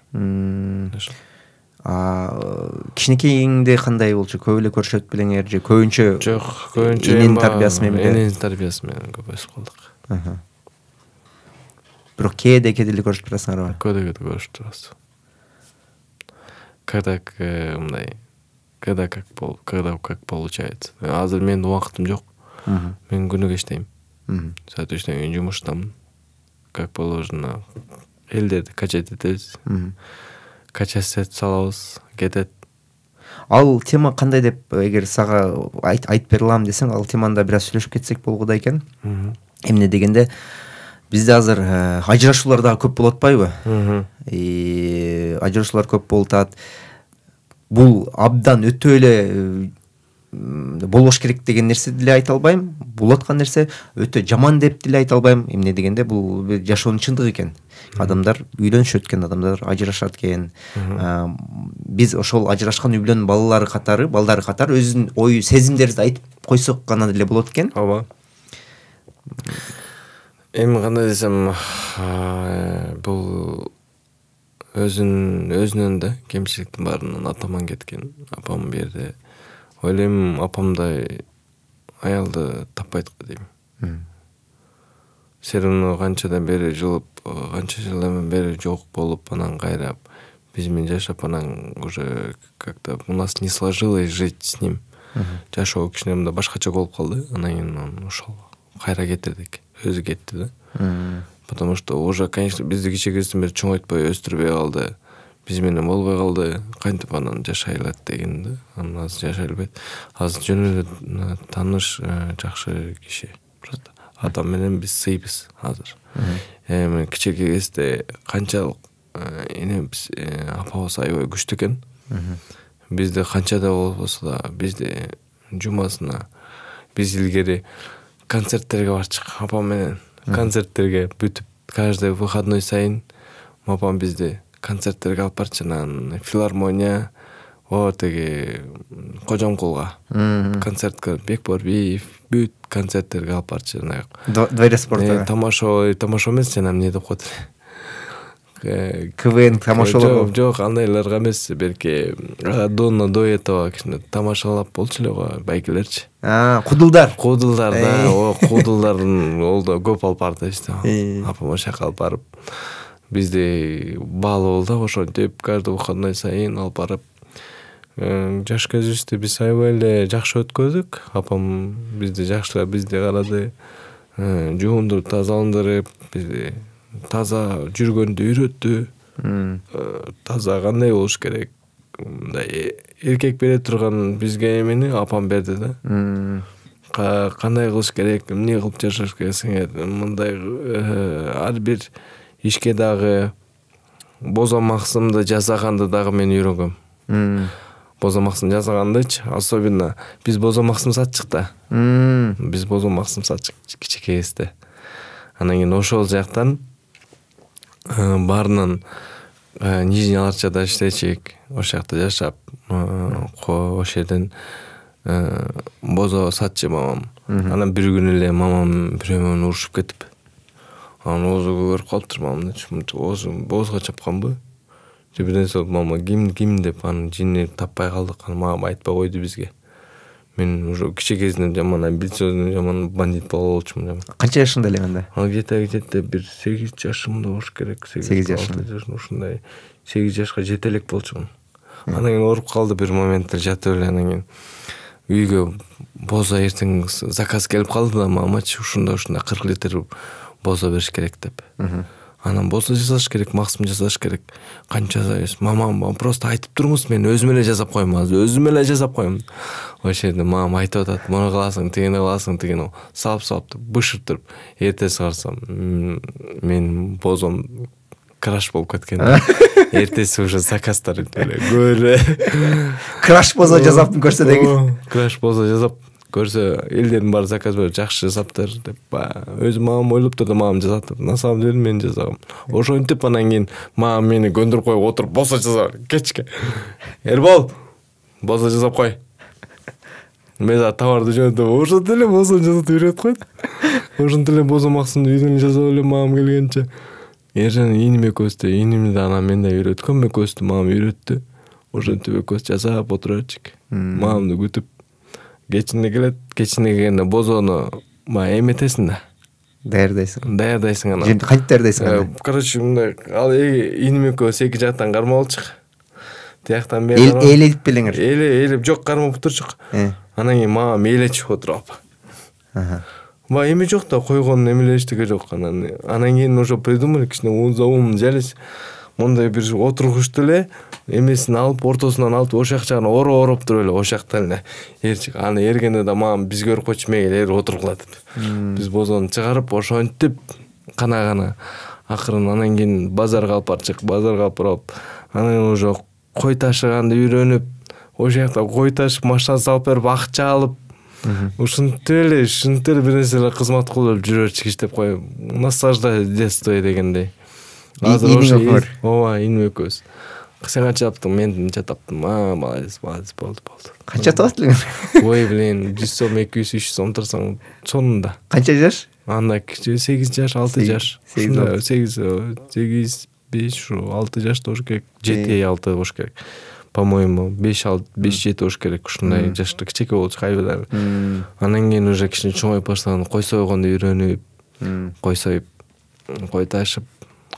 Кичинекейиңде кандай болчу? Көп эле көрүшөт белеңер же көбүнчө? Жок, көбүнчө эненин тарбиясы менен. Эненин тарбиясы менен көп өсүп калдык. Бирок кээде эле көрүшүп турасыңарбы? Кээде көрүшүп турабыз. Когда как получается. Азыр менин убактым жок. Мен күнүгө иштейм. Соответственно, мен жумуштамын. Как положено. Элдерди качать этебиз. Качать салабыз, кетет. Ал тема кандай деп эгер сага айтып бере алам десең, ал теманы да бир аз сүйлөшүп кетсек болгудай экен. Эмне дегенде бизде азыр ажырашуулар дагы көп болуп атпайбы? Ажырашуулар көп болуп атат. Бул абдан өтө эле болбош керек деген нерсе деле айта албайм. Болуп аткан нерсе өтө жаман деп деле айта албайм. Эмне дегенде бул жашоонун чындыгы экен. Адамдар үйлөнүшөт экен, адамдар ажырашат экен. Биз ошол ажырашкан үйлөн балдары катары өзүнүн ой сезимдерди айтып койсок гана деле болот экен. Ооба. Эми кандай десем, бул өзүнүн да кемчиликтин баарынан атаман кеткен. Апам бу жерде ойлойм, апамдай аялды таппайт го дейм. Все равно канчадан бери жылып, канча жылдан бери жок болуп, анан кайрап, биз менен жашап, анан уже как-то у нас не сложилось жить с ним. Жашоо кичине мындай башкача болуп калды. Анан кийин ошол кайра кетирдик. Өзү кетти да. Потому что уже, конечно, бизди кичинекейден бери чоңойтпой өстүрбөй калды. Биз менен болбой калды. Кантип анан жашай алат деген да. Анан азыр жашай албайт. Азыр жөн эле тааныш жакшы киши. Просто адам менен биз сыйбыз азыр. Эми кичинекей кезде канчалык энебиз апабыз аябай күчтүү экен. Бизде канча да болбосо да бизде жумасына биз илгери концерттерге барчык апам менен. Концерттерге бүтүп каждый выходной сайын апам бизди концерттерге алып барчы. Анан филармония, теги Кожомкулга концертке Бекборбиев бүт концерттерге алып барчы. Дворец спорта. Тамашо эмес, жана эмне деп коет. КВН тамашалоо. Жок, андайларга эмес, белки Донна Дуэтова кичине тамашалап болчу эле го, байкелерчи. Кудулдар. Кудулдар да, кудулдардын олдо көп алып барды иште. Апам ошака алып барып, бизде баалы болду, ошентип каждый выходной сайын алып барып, жаш кезибизди биз аябай эле жакшы өткөздүк. Апам бизди жакшылап бизди карады, жуундуруп, тазаландырып, бизди таза жүргөндү үйрөттү. Таза кандай болуш керек, мындай эркек бере турган бизге эмени апам берди да. Кандай кылыш керек, эмне кылып жашаш керек, мындай ар бир ишке дагы бозомаксымды жасаганды дагы мен үйрөнгөм. бозомаксын жасагандычы, особенно биз бозомаксын сатчык да. Биз бозомаксын сатчык кичинекей кезде. Анан кийин ошол жактан баарынан Нижний Аларчада иштечик, ошол жакта жашап, ошол жерден бозо сатчы мамам. Анан бир күнү эле мамам бирөө менен урушуп кетип. Анан оозу көрүп калыптыр мамамды. Оозу боозго чапканбы? Же бир нерсе мама ким деп анын жинин таппай калдык. Анан мама айтпай койду бизге. Мен уже кичи кезинен жаман бил сөзүнөн жаман бандит болчумун жаман. Канча жашында эле анда? Ал где-то бир 8 жашымда болуш керек. 8 жашында. Ушундай 8 жашка жете элек болчумун. Анан кийин ооруп калды бир моменттер жатып эле, анан кийин үйгө бозо эртең заказ келип калды да, мамачы ушундай 40 литр бозо бериш керек деп. Анан бозо жасаш керек, максим жасаш керек. Канча жасайбыз? Мамам просто айтып турмуз, мен өзүм эле жасап коем, өзүм эле жасап коем. Ошол жерде мамам айтып атат, муну кыласың, тигини кыласың, тигини салып бышырып туруп, эртеси карасам, мен бозом краш болуп кеткен. Эртеси уже заказдар эле краш бозо жасап көрсө деген. Краш бозо жасап көрсө элдердин баары заказ берип, жакшы жасаптыр деп өзү мамам ойлоптур да, мамам жасаптыр. На самом деле мен жасагам. Ошентип анан кийин мамам мени көндүрүп коюп отуруп бозо жасап кечке. Эрбол, бозо жасап кой. Мен да товарды жөнөтүп, ошентип эле бозо жасап үйрөтүп койду. Ошентип эле бозомаксын үйдөн жасап эле мамам келгенче. Ержан иним экөөбүздү, инимди анан мен да үйрөткөм, экөөбүздү мамам үйрөттү. Ошентип экөөбүз жасап отурачык. Мамамды күтүп кечине келет, кечине келгенде бозону эметесиң да. Даярдайсың анан. Кантип даярдайсың? Короче, мындай ал иним экөөбүз эки жактан кармалчык. Тияктан бери элетип белеңер. Элеп жок, кармап турчук. Анан кийин мамам элечип отуруп. Эме жок да, койгон эмелештиги жок. Анан кийин уже придумали, кичине ум жалес. Мондай бир отургучту эле эмесин алып, ортосунан алып, ошол жактан ороп туруп эле, ошол жактан эле эрчик. Аны эргенде да мамам биз көрүп койчу, меге отургула деп. Биз бозону чыгарып, ошентип кана акырын анан кийин базарга алып барчык, базарга алып барып, анан уже кой ташыганды үйрөнүп, ошол жакта кой ташып, машина салып берип, акча алып, ушинтип эле бир нерселер кызмат кылып жүрөчүк иштеп коюп, наслаждаюсь детствой дегендей. Азыр ооба, иним экөөбүз. Сен канча таптың? Мен мынча таптым. Молодец, болду. Канча табат элең? Ой, 100 сом, 200, 300 сом турсаң сонунда. Канча жаш? Анда 8 жаш, 6 жаш. 8, 5, 6 жаш болуш керек. 7-6 болуш керек. По-моему, 5-7 болуш керек. Ушундай жашта кичике болчу кайбырлар. Анан кийин уже кичине чоңоюп баштаган, кой сойгонду үйрөнүп, кой союп, кой ташып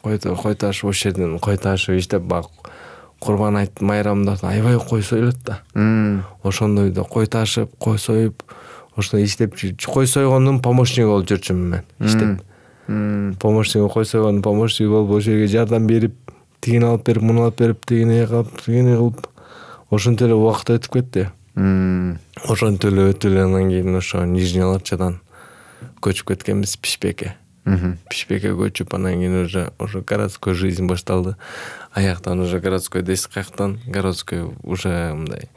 ошол жерден кой ташып иштеп Курбан айт майрамда аябай кой союлат да. Ошондой да кой ташып, кой союп, ошондой иштеп кой сойгондун помощниги болуп жүрчүмүн мен. Иштеп. Помощник, кой сойгондун помощниги болуп ошол жерге жардам берип, тигини алып берип, муну алып берип, тигини кылып, ошентип эле убакыт өтүп кетти. Ошентип эле анан кийин ошо Нижний Аларчадан көчүп кеткенбиз Пишпекке. Пишпекке көчүп, анан кийин уже городской жизнь башталды. Аяктан уже городской десик каяктан, городской уже мындай.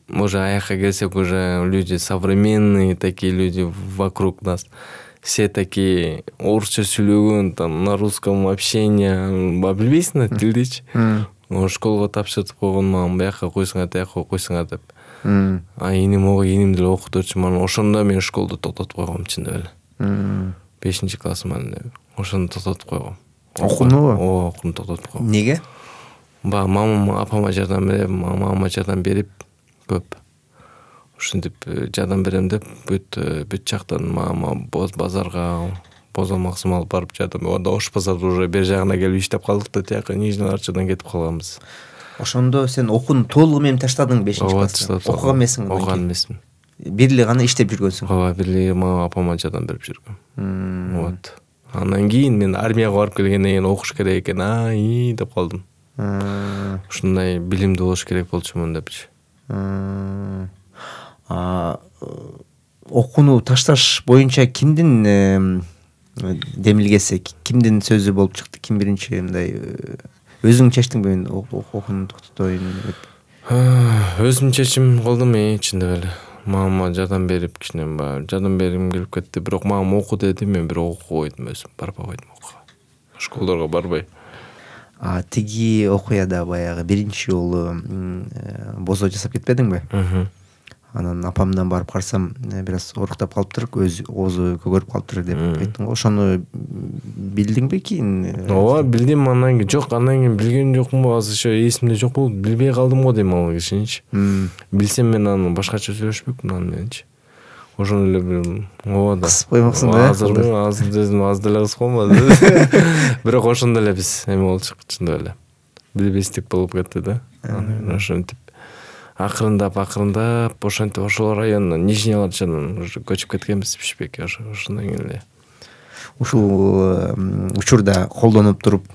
Уже аякка келсек, уже люди современные, такие люди вокруг нас. Все такие орусча сүйлөгөн, там на русском общение, билбейсиң да тилдичи. Школго тапшыртып койгон, мамам бияка койсуңар, тияка койсуңар деп. Инимди деле окутучумун, анан ошондо мен школду токтотуп койгом чындап эле. 5-классым эле. Ошону токтотуп койгом. Окуунубу? Ооба, окууну токтотуп койгом. Неге? Мамам, апама жардам берем, мамама жардам берип көп. Ушинтип жардам берем деп бүт жактан мама базарга бозомаксын алып барып жардам. Онда Ош базарда уже бер жагына келип иштеп калдык да, тияка Нижний Аларчадан кетип калганбыз. Ошондо сен окууну толугу менен таштадың 5-класста. Окуган эмесиң? Окуган эмесмин. Бир эле гана иштеп жүргөнсүң? Ооба, бир эле мага апама жардам берип жүргөм. Вот. Андан кийин мен армияга барып келгенден кийин окуш керек экен, деп калдым. Ушундай билимдүү болуш керек болчумун депчи. Окууну ташташ боюнча кимдин демилгеси, кимдин сөзү болуп чыкты? Ким биринчи мындай өзүң чечтиңби окууну токтотоюн деп? Өзүм чечим кылдым ичинде эле. Мама жардам берип кичине жардам бергим келип кетти. Бирок мама оку деди, мен бирок окуга койдум өзүм. Барбай койдум окууга. Школдорго барбай. Тиги окуяда баягы биринчи жолу бозо жасап кетпедиңби? Анан апамдан барып карасам, бир аз оруктап калыптыр, көз оозу көгөрүп калыптыр деп айттың го. Ошону билдиңби кийин? Ооба, билдим. Анан кийин жок, анан кийин билген жокмун, азыр ошо эсимде жок болду. Билбей калдым го дейм ал кишиничи. Билсем мен аны башкача сүйлөшпөкмүн аны мененчи. Ошону эле билдим. Ооба да. Кысып коймоксуң да? Азыр дедим, аз деле кысканбады. Бирок ошондо эле биз эме болчук, чындап эле. Билбестик болуп кетти да. Анан ошентип акырындап ошентип ошол райондон Нижний Алатчадан уже көчүп кеткенбиз Бишкекке. Ошондон кийин эле ушул учурда колдонуп туруп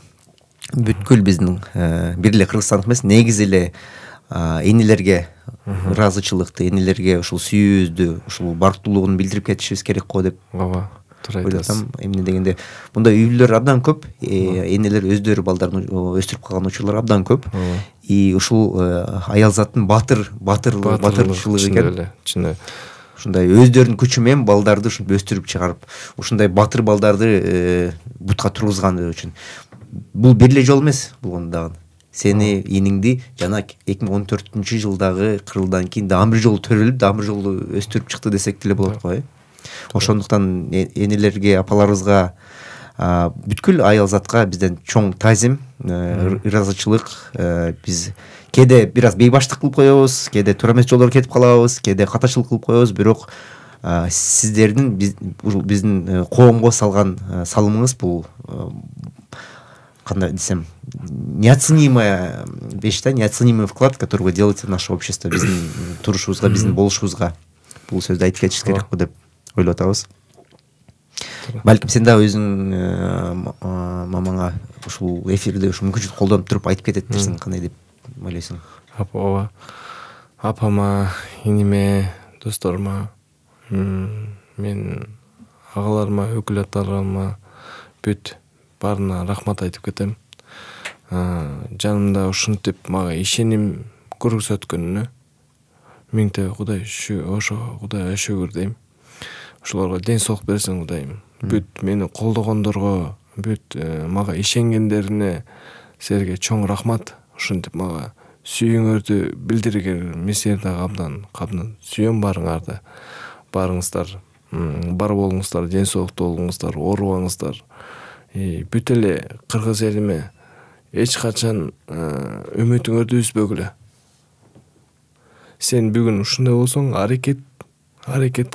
бүткүл биздин бир эле кыргызстандык эмес, негизи эле энелерге ыраазычылыкты, энелерге ушул сүйүүбүздү, ушул барктуулугун билдирип кетишибиз керек го деп. Ооба, туура айтасыз. Эмне дегенде мындай үйлөр абдан көп, энелер өздөрү балдарын өстүрүп калган учурлар абдан көп. И ушул аял заттын батырчылыгы экен. Чын. Ушундай өздөрүнүн күчү менен балдарды ушинтип өстүрүп чыгарып, ушундай батыр балдарды бутка тургузганы үчүн. Бул бир эле жол эмес болгон дагы. Сени иниңди жана 2014-жылдагы кырылдан кийин дагы бир жолу төрөлүп, дагы бир жолу өстүрүп чыкты десек деле болот го. Ошондуктан энелерге, апаларыбызга, бүткүл аял затка бизден чоң таазим, ыраазычылык. Биз кээде бир аз бейбаштык кылып коебуз, кээде туура эмес жолдорго кетип калабыз, кээде катачылык кылып коебуз, бирок сиздердин биздин коомго салган салымыңыз бул кандай десем, неоценимая вещь, неоценимый вклад, который вы делаете в наше общество, биздин турушубузга, биздин болушубузга. Бул сөздү айтып кетишиңиз керек го деп ойлоп атабыз. Балким сен да өзүң мамаңа ушул эфирде ушул мүмкүнчүлүк колдонуп туруп айтып кететирсиң, кандай деп ойлойсуң? Ооба. Апама, иниме, досторума, мен агаларыма, өкүл аталарыма бүт баарына рахмат айтып кетем. Жанымда ушинтип мага ишеним көрсөткөнүнө миңте Кудай шүгүр дейм. Ошолорго ден соолук берсин Кудайым. Бүт мени колдогондорго, бүт мага ишенгендерине силерге чоң рахмат. Ушинтип мага сүйүүңөрдү билдирген месер дагы абдан сүйөм баарыңарды. Барыңыздар, бар болуңуздар, ден соолуктуу болуңуздар, оорубаңыздар. Бүт эле кыргыз элиме эч качан үмүтүңөрдү үзбөгүлө. Сен бүгүн ушундай болсоң, аракет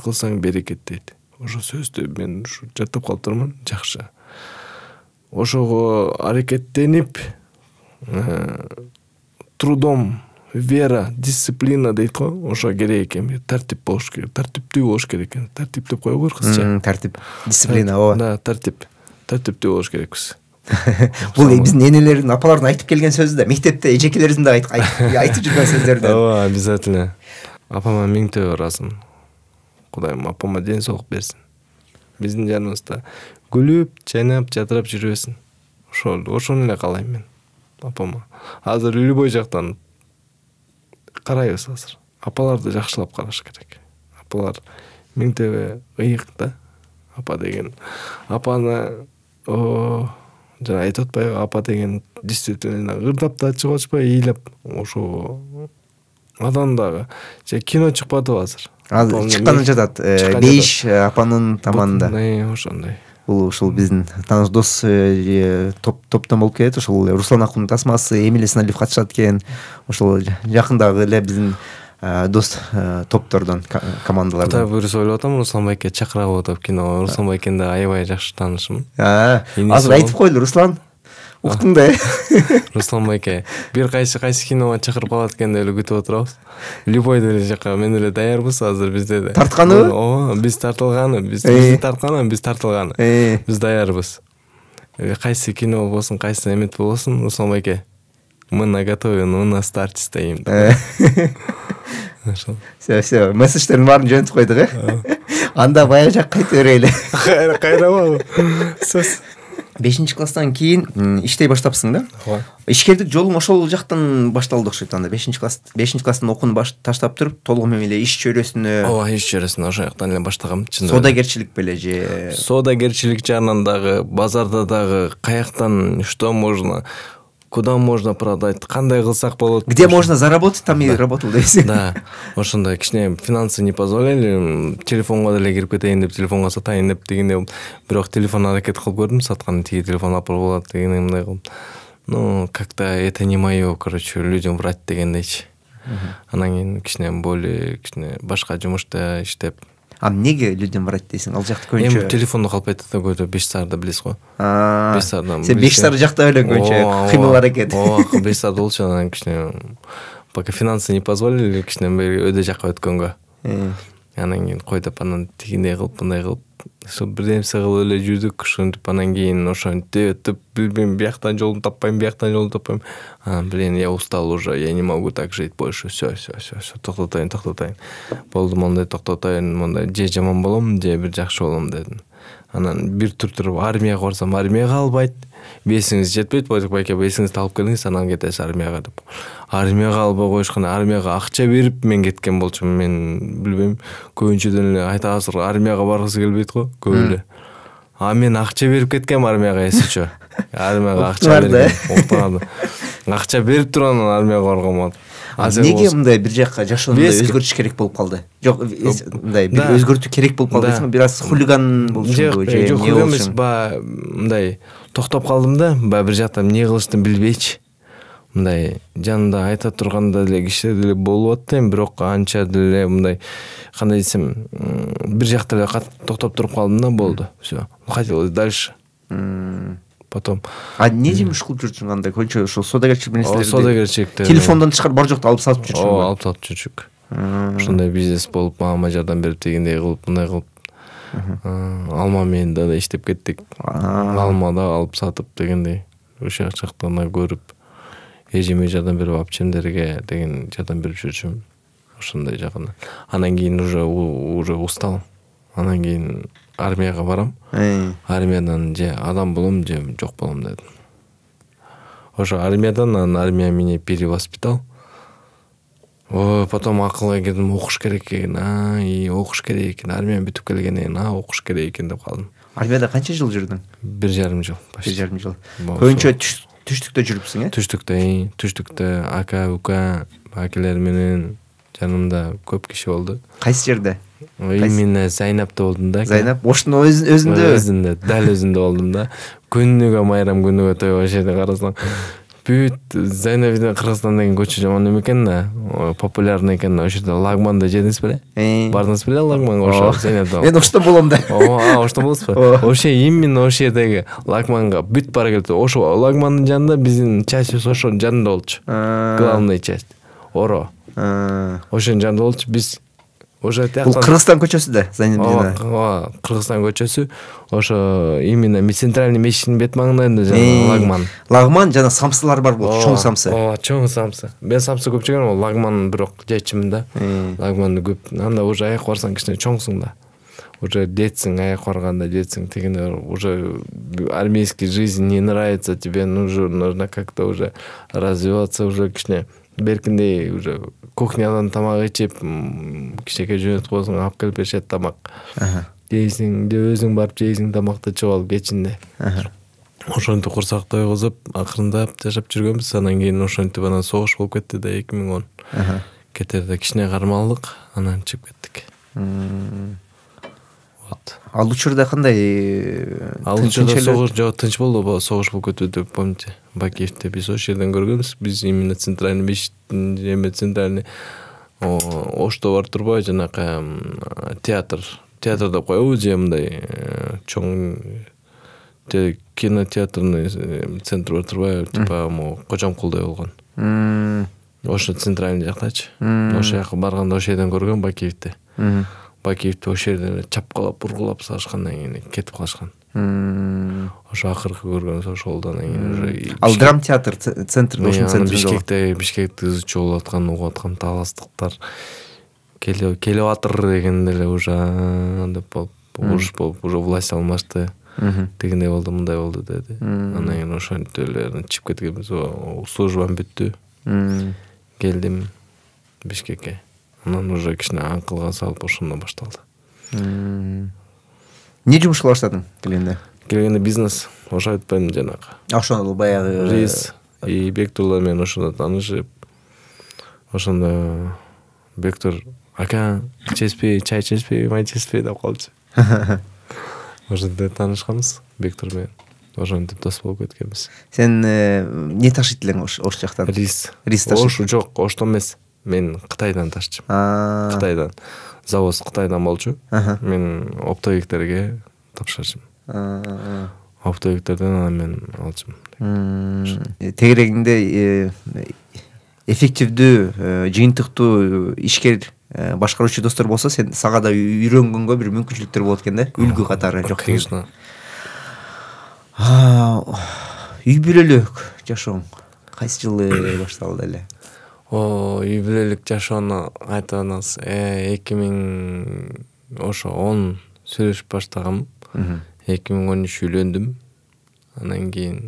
кылсаң берекет дейт. Ошо сөздү мен жаттап калыптырмын, жакшы. Ошого аракеттенип, трудом, вера, дисциплина дейт го, ошо керек экен. Тартип болуш керек, тартиптүү болуш керек экен. Тартип деп койго кыргызча. Тартип, дисциплина, ооба. Да, тартиптүү болуш керекпиз. Бул биздин энелердин, апалардын айтып келген сөзү да, мектепте эжекелерибиздин да айтып жүргөн сөздөрдөн. Ооба, обязательно. Апама миңте ыраазымын. Кудайым апама ден соолук берсин. Биздин жаныбызда күлүп, жайнап, жадырап жүрөсүн. Ошону эле каалайм мен апама. Азыр любой жактан карайбыз азыр. Апаларды жакшылап караш керек. Апалар миңтебе ыйык да. Апа деген. Апаны жана айтып атпайбы, апа деген действительно ырдап да чыгып атышпайбы, ыйлап. Ошо адан дагы кино чыкпадыбы азыр. Азыр чыкканы жатат. Бейиш апанын таманында. Ошондой. Бул ушул биздин тааныш дос топтон болуп келет. Ушул Руслан Акундун тасмасы, Эмиль Эсеналиев катышат экен. Ошол жакындагы эле биздин дос топтордон, командалардан. Кудай буйруса ойлоп атам, Руслан байке чакырабы деп кино. Руслан байкени да аябай жакшы таанышым. Азыр айтып койлу, Руслан. Уктуң да. Руслан байке бир кайсы кинога чакырып калат экен деп эле күтүп отурабыз. Любой деле жака мен эле даярбыз азыр бизде да. Тартканыбы? Ооба, биз тартылганы, биз тартылганы. Биз даярбыз. Кайсы кино болсун, кайсы эмет болсун, Руслан байке мы наготове, у нас старт стоим. Все, месседжтердин баарын жөнөтүп койдук, Анда бая жак кайта берели. Кайрабабы. Сөз. 5 класстан кийин иштей баштапсың да? Ооба. Ишкердик жолуң ошол жактан башталды окшойт анда. 5 класстан окууну таштап туруп, толугу менен эле иш чөйрөсүнө. Ооба, иш чөйрөсүнө ошол жактан эле баштагам. Соодагерчилик беле же? Соодагерчилик жагынан дагы, базарда дагы каяктан что можно, куда можно продать, кандай кылсак болот. Где можно заработать, там и работал дейсиң. Да. Ошондой кичине финансы не позволяли. Телефонго деле кирип кетейин деп, телефонго сатайын деп дегенде, бирок телефон аракет кылып көрдүм, саткан тиги телефон алып болот дегенде мындай кылдым. Ну, как-то это не моё, короче, людям врать дегендейчи. Анан кийин кичине более башка жумушта иштеп. А неге людям врать дейсиң? Ал жакты көбүнчө. Эми телефонду калп айтат көбүнчө 5 саарда билесиз го. 5 саардан. Сен 5 саар жакта эле көбүнчө кыймыл аракет. Ооба, 5 саар болчу, анан кичине пока финансы не позволили, кичине өйдө жакка өткөнгө. Анан кийин кой деп анан тигиндей кылып, мындай кылып, ошо бир нерсе кылып эле жүрдүк, ошентип анан кийин ошентип өтүп, билбейм, бияктан жолун таппайм, бияктан жолун таппайм. Блин, я устал уже, я не могу так жить больше. Всё, токтотойн. Болду, мондай токтотойн, мондай же жаман болом, же бир жакшы болом дедим. Анан бир туруп армияга барсам, армияга албайт. Бесиңиз жетпейт, байке бесиңизди алып келиңиз, анан кетесиз армияга деп. Армияга албай коюшкан, армияга акча берип мен кеткен болчумун. Мен билбейм, көбүнчөдөн эле айтасыз, армияга баргысы келбейт го, көп эле. Мен акча берип кеткем армияга, эсичи. Армияга акча берип. Акча берип турган армияга баргам. Неге мындай бир жакка жашоондо өзгөртүш керек болуп калды? Жок, мындай бир өзгөртүү керек болуп калды десең, бир аз хулиган болчумбу же жок, эмес, мындай токтоп калдым да, бир жактан эмне кылыштын билбейчи. Мындай жанында айта турганда деле кишилер деле болуп атты, бирок анча деле мындай кандай десем, бир жакта эле токтоп туруп калдым да, болду. Всё. Хотелось дальше. Потом. Не жумуш кылып жүрчүң анда? Көбүнчө ошол соодагерчилик нерселерди. Соодагерчиликте. Телефондон тышкары бар жокто алып сатып жүрчүң. Ооба, алып сатып жүрчүк. Ошондой бизнес болуп, мага жардам берип дегендей кылып, мындай кылып. Алма менен да иштеп кеттик. Алмада алып сатып дегендей. Ошол жактан көрүп, эжеме жардам берип, апчемдерге деген жардам берип жүрчүм. Ошондой жагынан. Анан кийин уже устал. Анан кийин армияга барам. Армиядан же адам болом, же жок болом дедим. Ошо армиядан армия мени перевоспитал. Потом акылга келдим, окуш керек экен. Окуш керек экен. Армия бүтүп келгенден кийин окуш керек экен деп калдым. Армияда канча жыл жүрдүң? 1,5 жыл. 1,5 жыл. Көбүнчө түштүктө жүрүпсүң, Түштүктө ака, ука, акелер менен жанымда көп киши болду. Кайсы жерде? Именно Зайнапта болдум да. Зайнап, Оштун өзүндө? Дал өзүндө болдум да. Күнүгө майрам, күнүгө той ошол карасаң. Бүт Зайнабиден Кыргызстан деген көчө жаман экен да. Популярный экен. Ошол лагманда жедиңиз беле? Бардыңыз беле лагманга ошо Зайнапта? Мен Оштон болом да. Оштон болосузбу? Ошо именно ошол жердеги лагманга бүт бара келди. Ошо лагмандын жанында биздин часть ошо жанында болчу. Главная часть. Оро. Ошонун жанында болчу. Биз ошо бул Кыргызстан көчөсү Зайнабиден. Ооба, Кыргызстан көчөсү. Ошо именно центральный мечиттин бет маңындайында жана лагман. Лагман жана самсылар бар болчу, чоң самсы. Ооба, чоң самсы. Мен самсы көп жегем, лагман бирок жечимин да. Лагманды көп. Анда уже аяк барсаң кичине чоңсуң да. Уже детсиң, аяк барганда детсиң, дегенде уже армейский жизнь не нравится тебе, нужно как-то уже развиваться, уже кичине беркиндей уже кухнядан тамак ичип, кичине жөнөтүп койсоң, алып келип беришет тамак. Жейсиң, же өзүң барып жейсиң тамакты чыгып алып кечинде. Ошентип курсак тойгузуп, акырындап жашап жүргөнбүз. Анан кийин ошентип анан согуш болуп кетти да 2010. Кетерде кичине кармалдык, анан чыгып кеттик. Ал учурда кандай? Ал учурда согуш жок, тынч болду, согуш болуп кетти деп помните. Бакиевде биз ошол жерден көргөнбүз. Биз именно центральный мечиттин, эме центральный Ошто бар турбайбы, жанакы театр деп коебу, же мындай чоң кинотеатрный центр бар турбайбы, типа Кожомкулдай болгон. Ошо центральный жактачы. Ошол жака барганда ошол жерден көргөн Бакиевди. Бакиевди ошол жерден чапкалап, бургулап салышкандан кийин кетип калышкан. Ошо акыркы көргөнүбүз ошолдан кийин уже. Ал драм театр центрде, ошол центрде. Бишкекте ызчуу болуп аткан, угуп аткан таластыктар келип атыр дегенде эле уже деп болуп, уруш болуп, уже власть алмашты. тигиндей болду мындай болду деди. Андан кийин ошентип эле чыгып кеткенбиз. Службам бүттү. Келдим Бишкекке. Анан уже кичине акылга салып ошондо башталды. Не жумуш кыла баштадың келгенде бизнес ошо айтпаймынбы жанагы. Ошондо баягы Рис и Бектурла менен ошондо таанышып, ошондо Бектур ака чечпей, чай чечпей, май чечпей деп калчу. Ошондо таанышканбыз Бектур менен. Ошентип дос болуп кеткенбиз. Сен не ташыйт элең ош жактан? Рис ташыйт. Ош жок, Оштон эмес. Мен Кытайдан ташчым. Кытайдан. Завод Кытайдан болчу. Мен оптовиктерге тапшырчым. Оптовиктерден анан мен алчым. Тегерегинде эффективдүү, жыйынтыктуу ишкер башкаруучу достор болсо, сага да үйрөнгөнгө бир мүмкүнчүлүктөр болот экен да, үлгү катары жок. Конечно. Үй бүлөлүк жашооң кайсы жылы башталды эле? Үй бүлөлүк жашоону айтабыз. 2010 сүйлөшүп баштагам. 2013 үйлөндүм. Анан кийин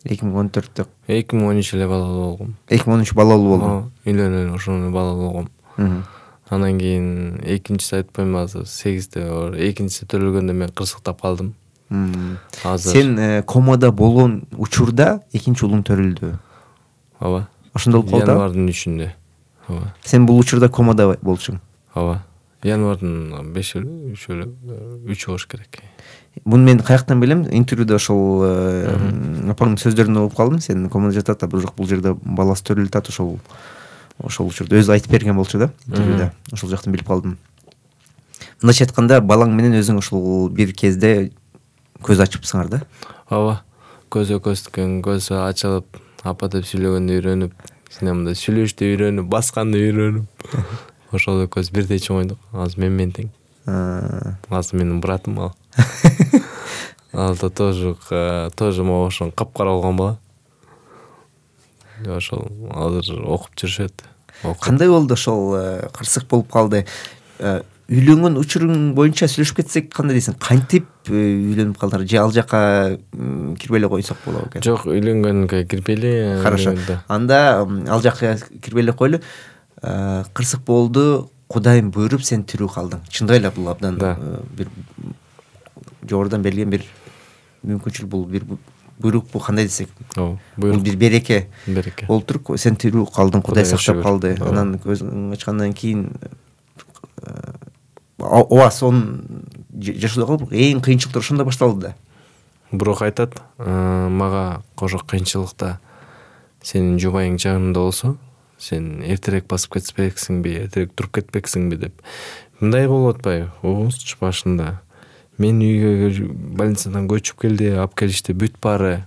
2014 2013 эле балалуу болгом. 2013 балалуу болдум. Үйлөнүп ошону балалуу болгом. Анан кийин экинчиси айтпайм азыр 8-те, экинчиси төрөлгөндө мен кырсыктап калдым. Сен комада болгон учурда экинчи уулуң төрүлдү. Ооба. Ошондо болуп калды. Январдын 3-үндө. Ооба. Сен бул учурда комада болчуң. Ооба. Январдын 5 3 болуш керек. Муну мен каяктан билем? Интервьюда ошол апаңдын сөздөрүндө угуп калдым. Сен комада жатат, бирок бул жерде баласы төрүлүп атат, ошол учурда өзү айтып берген болчу да, интервьюда. Ошол жактан билип калдым. Мындайча айтканда, балаң менен өзүң ошол бир кезде көз ачыпсыңар да? Ооба. Көзү ачылып, апа деп сүйлөгөндө үйрөнүп, синемде сүйлөштү үйрөнүп, басканды үйрөнүп. Ошол көз бирдей чоңойдук. Азыр мен тең. Азыр менин братым ал. Ал да тоже могу ошон капкара болгон бала. Ошол азыр окуп жүрүшөт. Кандай болду ошол кырсык болуп калды? Үйлөнгөн учуруң боюнча сүйлөшүп кетсек, кандай дейсиң? Кантип үйлөнүп калдыңар? Же ал жака кирбей эле койсок болобу экен? Жок, үйлөнгөнгө кирбейли. Хорошо. Анда ал жака кирбей эле койлу. Кырсык болду, Кудайым буйруп сен тирүү калдың. Чындап эле бул абдан бир жогорудан берилген бир мүмкүнчүлүк, бул бир буйрук, бул кандай десек? Бул бир береке. Болуп туруп сен тирүү калдың, Кудай сактап калды. Анан көзүң ачкандан кийин сон жашоодо калып эң кыйынчылыктар ошондо башталды да. Бирок айтат, мага ошо кыйынчылыкта сенин жубайың жагыңда болсо, сен эртерээк басып кетпексиңби, эртерээк туруп кетпексиңби деп. Мындай болуп атпайбы? Оозчу башында. Мен үйгө больницадан көчүп келди, алып келишти, бүт баары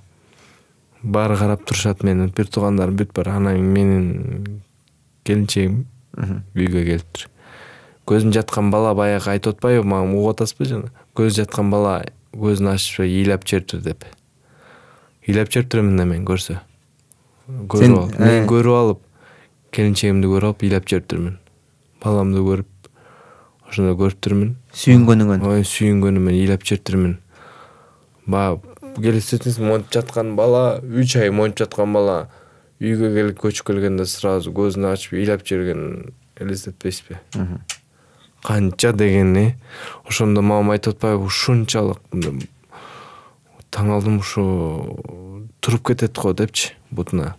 карап турушат, менин бир туугандарым бүт баары. Анан менин келинчегим үйгө келиптир. Көзүм жаткан бала баягы айтып атпайбы, мага угуп атасызбы жана? Көз жаткан бала көзүн ачпай ыйлап жибериптир деп. Ыйлап жибериптирмин да мен көрсө. Мен көрүп алып, келинчегимди көрүп алып ыйлап жибериптирмин. Баламды көрүп, ошондо көрүптүрмүн. Сүйүнгөнүмөн ыйлап жибериптирмин. Келесетиңиз монтип жаткан бала, 3 ай монтип жаткан бала үйгө келип көчүп келгенде сразу көзүн ачып ыйлап жиберген элестетпейсизби? Канча дегенни. Ошондо мамам айтып атпайбы, ушунчалык таң алдым, ушу туруп кетет го депчи бутуна.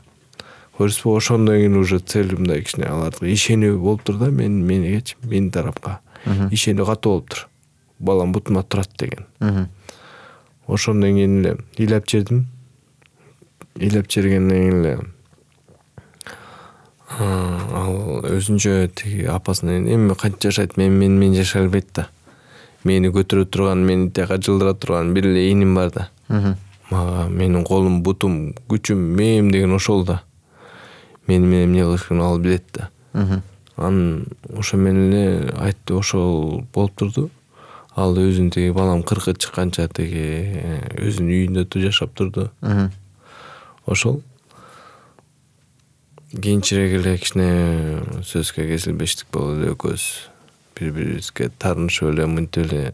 Көрсөтпө, ошондон кийин уже целимде кичине алардык ишенүү болуптур да, менин тарапка. Ишенүү катуу болуптур. Балам бутума турат деген. Ошондон кийин эле ыйлап жибердим. Ыйлап жибергенден кийин эле ал өзүнчө тиги апасынын эми канча жашайт, мен жашай албайт да. Мени көтөрө турган, мени тияка жылдыра турган бир эле иним бар да. Мага менин колум, бутум, күчүм, мээм деген ошол да. Мени менен эмне кылыш керегин ал билет да. Анан ошо менен эле айтты, ошол болуп турду. Ал өзүн тиги балам 40-ка чыкканча тиги өзүнүн үйүндө жашап турду. Ошол кийинчерээк эле кичине сөзгө кесилбештик болуп эле экөөбүз бири-бирибизге таарынышып эле мынтип эле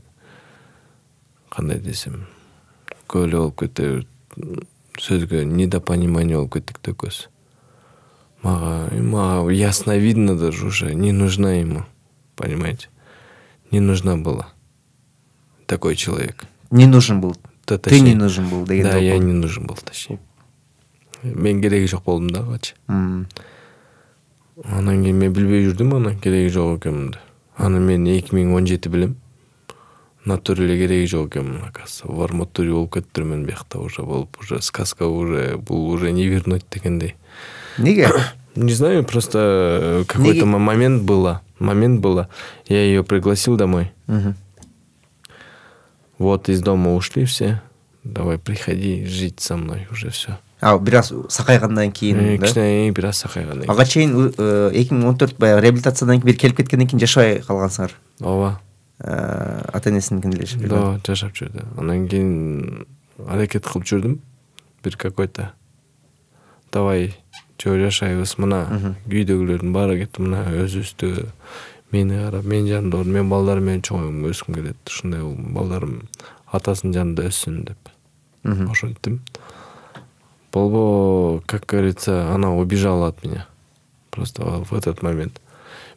кандай десем, көп эле болуп кетти, сөзгө недопонимание болуп кеттик да экөөбүз. Мага ясно видно даже уже, не нужна ему, понимаете? Не нужна была такой человек. Не нужен был. Ты не нужен был деген. Да, я не нужен был, точнее. Мен кереги жок болдум да качы. Анан кийин мен билбей жүрдүм анан кереги жок экенин. Аны мен 2017 билем. Натурале кереги жок экенин, оказывается. В арматуре болуп кеттирмен биякта уже болуп, уже сказка уже, бул уже не вернуть дегендей. Неге? Не знаю, просто какой-то момент было. Я ее пригласил домой. Вот из дома ушли все. Давай, приходи жить со мной, уже все. Бир аз сакайгандан кийин, да? Кичине бир аз сакайгандан кийин. Ага чейин 2014 баягы реабилитациядан кийин бир келип кеткенден кийин жашабай калгансыңар. Ооба. Ата энесиникинде эле жашап. Да, жашап жүрдү. Анан кийин аракет кылып жүрдүм. Бир какой-то давай жөө жашайбыз, мына үйдөгүлөрдүн баары кетти, мына өзүбүздү мени карап, мен жанымда ор, мен балдарым менен чоң өскүм келет. Ушундай балдарым атасынын жанында өссүн деп. Ошентип. Болбо, как говорится, она убежала от меня. Просто в этот момент.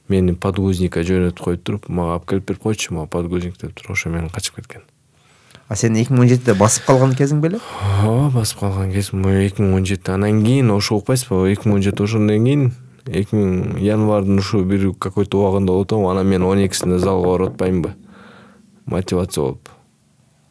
Мени подгузника жөнөтүп коюп туруп, мага алып келип берип койчу, мага подгузник деп туруп, ошо менен качып кеткен. Сен 2017-де басып калган кезиң беле? Ооба, басып калган кезим 2017. Анан кийин ошо укпайсызбы, 2017 ошондон кийин 2000 январдын ушу бир какой-то убагында отом, анан мен 12-синде залга барып атпаймынбы? Мотивация болуп.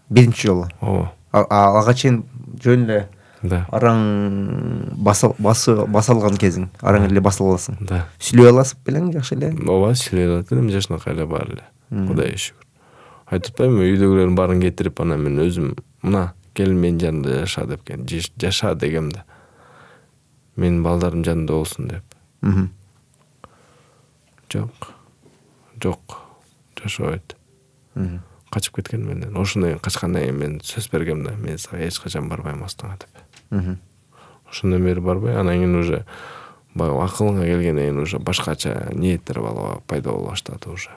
Биринчи жолу. Ооба. Ага чейин жөн эле Да. араң басалган кезиң. Араң эле басып аласың. Да. Сүйлөй аласың белең жакшы эле? Ооба, сүйлөй алат элем, жашынакай эле бар эле. Кудайга шүгүр. Айтып атпаймынбы, үйдөгүлөрдүн баарын кетирип, анан мен өзүм, мына, кел менин жанымда жаша депкен. Жаша дегемде. Менин балдарым жанымда болсун деп. Жок. Жашабайт. Качып кеткен менден. Ошондой качкандан кийин мен сөз бергем да, мен сага эч качан барбайм астыңа деп. Ошондон бери барбай, анан кийин уже баягы акылыңа келгенден кийин уже башкача ниеттер пайда боло баштады уже.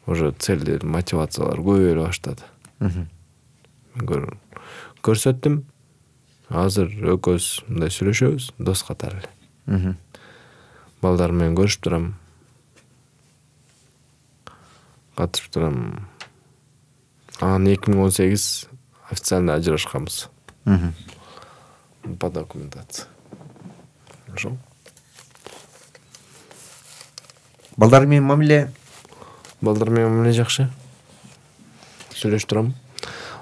Уже целдер, мотивациялар көбөйө баштады. Көрсөттүм. Азыр экөөбүз мындай сүйлөшөбүз, дос катары эле. Балдарым менен көрүшүп турам. Катышып турам. Анан 2018 официально ажырашканбыз. По документации. Ошо. Балдар менен мамиле? Балдар менен мамиле жакшы. Сүйлөшүп турам.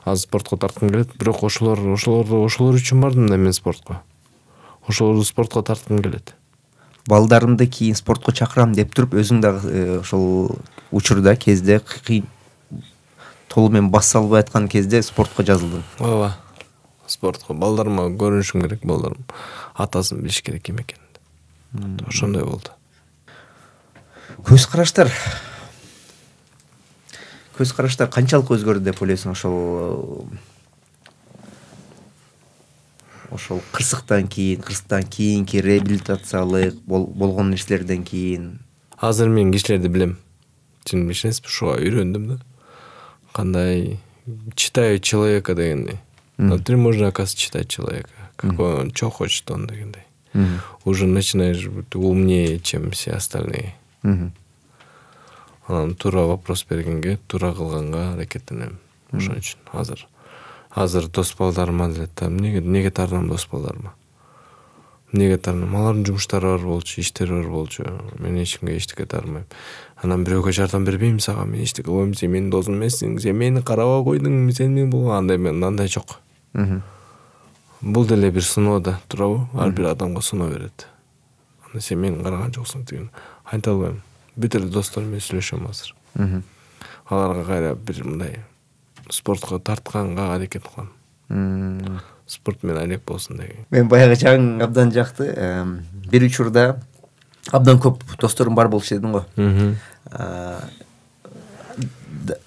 Азыр спортко тарткым келет, бирок ошолор үчүн бардым да мен спортко. Ошолорду спортко тарткым келет. Балдарымды кийин спортко чакырам деп туруп, өзүң дагы ошол учурда кезде кыйын толу менен баса албай аткан кезде спортко жазылдың. Ооба. Спортко балдарыма көрүнүшүм керек, балдарым атасын билиш керек ким экенин. Ошондой болду. Көз караштар канчалык өзгөрдү деп ойлойсуң ошол кырсыктан кийинки реабилитациялык болгон нерселерден кийин? Азыр мен кишилерди билем. Түшүнүшсүз, ушуга үйрөндүм да. Кандай читаю человека дегендей. Внутри можно, оказывается, читать человека. Какой он, что хочет он дегендей. Уже начинаешь быть умнее, чем все остальные. Анан туура вопрос бергенге, туура кылганга аракеттенем. Ошон үчүн азыр дос балдарыма деле эмнеге тартам дос балдарыма? Эмнеге тартам? Алардын жумуштары бар болчу, иштери бар болчу. Мен эч кимге эчтеке тартмайм. Анан бирөөгө жардам бербейм сага, мен эчтеке кылбайм, сен менин досум эмессиң, сен мени карабай койдуң, сен мени бул андай мен андай жок. Бул деле бир сыноо да, туурабы? Ар бир адамга сыноо берет. Анда сен мени караган жоксуң деген. Айта албайм. Бүт эле досторум менен сүйлөшөм азыр. Аларга кайра бир мындай спортко тартканга аракет кылам. Спорт менен алек болсун деген. Мен баягы жагың абдан жакты. Бир учурда абдан көп досторум бар болчу дедиң го.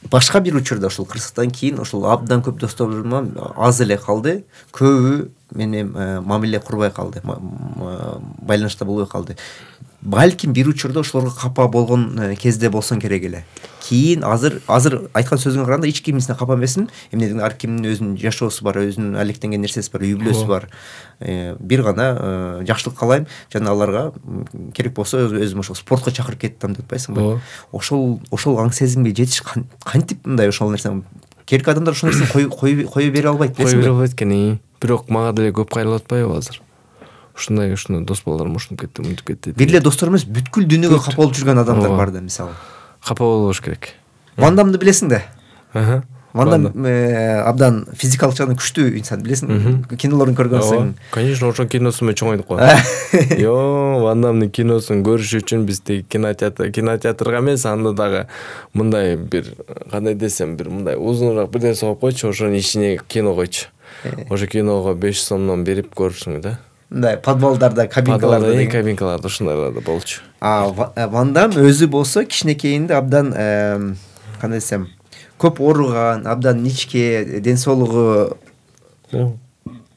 Башка бир учурда ошол кырсыктан кийин ошол абдан көп досторум аз эле калды. Көбү менен мамиле курбай калды. Байланышта болбой калды. балким бир учурда ошолорго капа болгон кезде болсоң керек эле. Кийин азыр айткан сөзүңө караганда эч кимисине капа эмесмин. Эмне ар кимдин өзүнүн жашоосу бар, өзүнүн алектенген нерсеси бар, үй бүлөсү бар. Бир гана жакшылык каалайм, жана аларга керек болсо өзүм ошол спортко чакырып кетем деп атпайсыңбы? Ошол аң сезимге жетиш кантип мындай ошол нерсени керек адамдар ошол нерсени кое бере албайт, кое бере албайт экен. Бирок мага деле көп кайрылып атпайбы азыр? Ушундай дос балдарым ушунуп кетти, мынтип кетти. Бир эле достор эмес, бүткүл дүйнөгө капа болуп жүргөн адамдар бар да, мисалы. Капа болбош керек. Ван Дамды билесиң да? Ван Дам абдан физикалык жактан күчтүү инсан, билесиң? Кинолорун көргөнсүң. Конечно, ошол киносун мен чоң айдык го. Йоо, Ван Дамдын киносун көрүш үчүн биз тиги кинотеатрга эмес, анда дагы мындай бир кандай десем, бир мындай узунураак бир нерсе коюп койчу, ошонун ичине кино койчу. Ошо киного 5 сомдон берип көрүшүң да. Мындай подвалдарда, кабинкаларда, кабинкаларда ушундайларда болчу. Ван Дам өзү болсо кичинекейинде абдан кандай десем, көп ооруган, абдан ничке, ден соолугу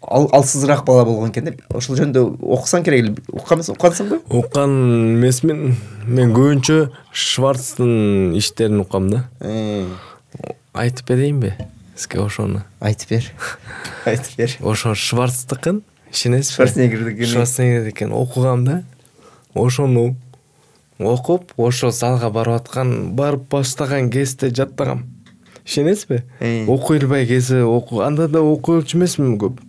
алсызыраак бала болгон экен деп. Ошол жөнүндө окусаң керек, уккансыңбы? Уккан эмесмин. Мен көбүнчө Шварцтын иштерин уккам да. Айтып берейинби сизге ошону? Айтып бер. Айтып бер. Ошо Шварцтыкын, ишенесизби? Шварценеггердикин окугам да. Ошону окуп, ошо залга барып баштаган кезде жаттагам. Ишенесизби? Окуй элбай кезде анда да окуучу эмесмин көп.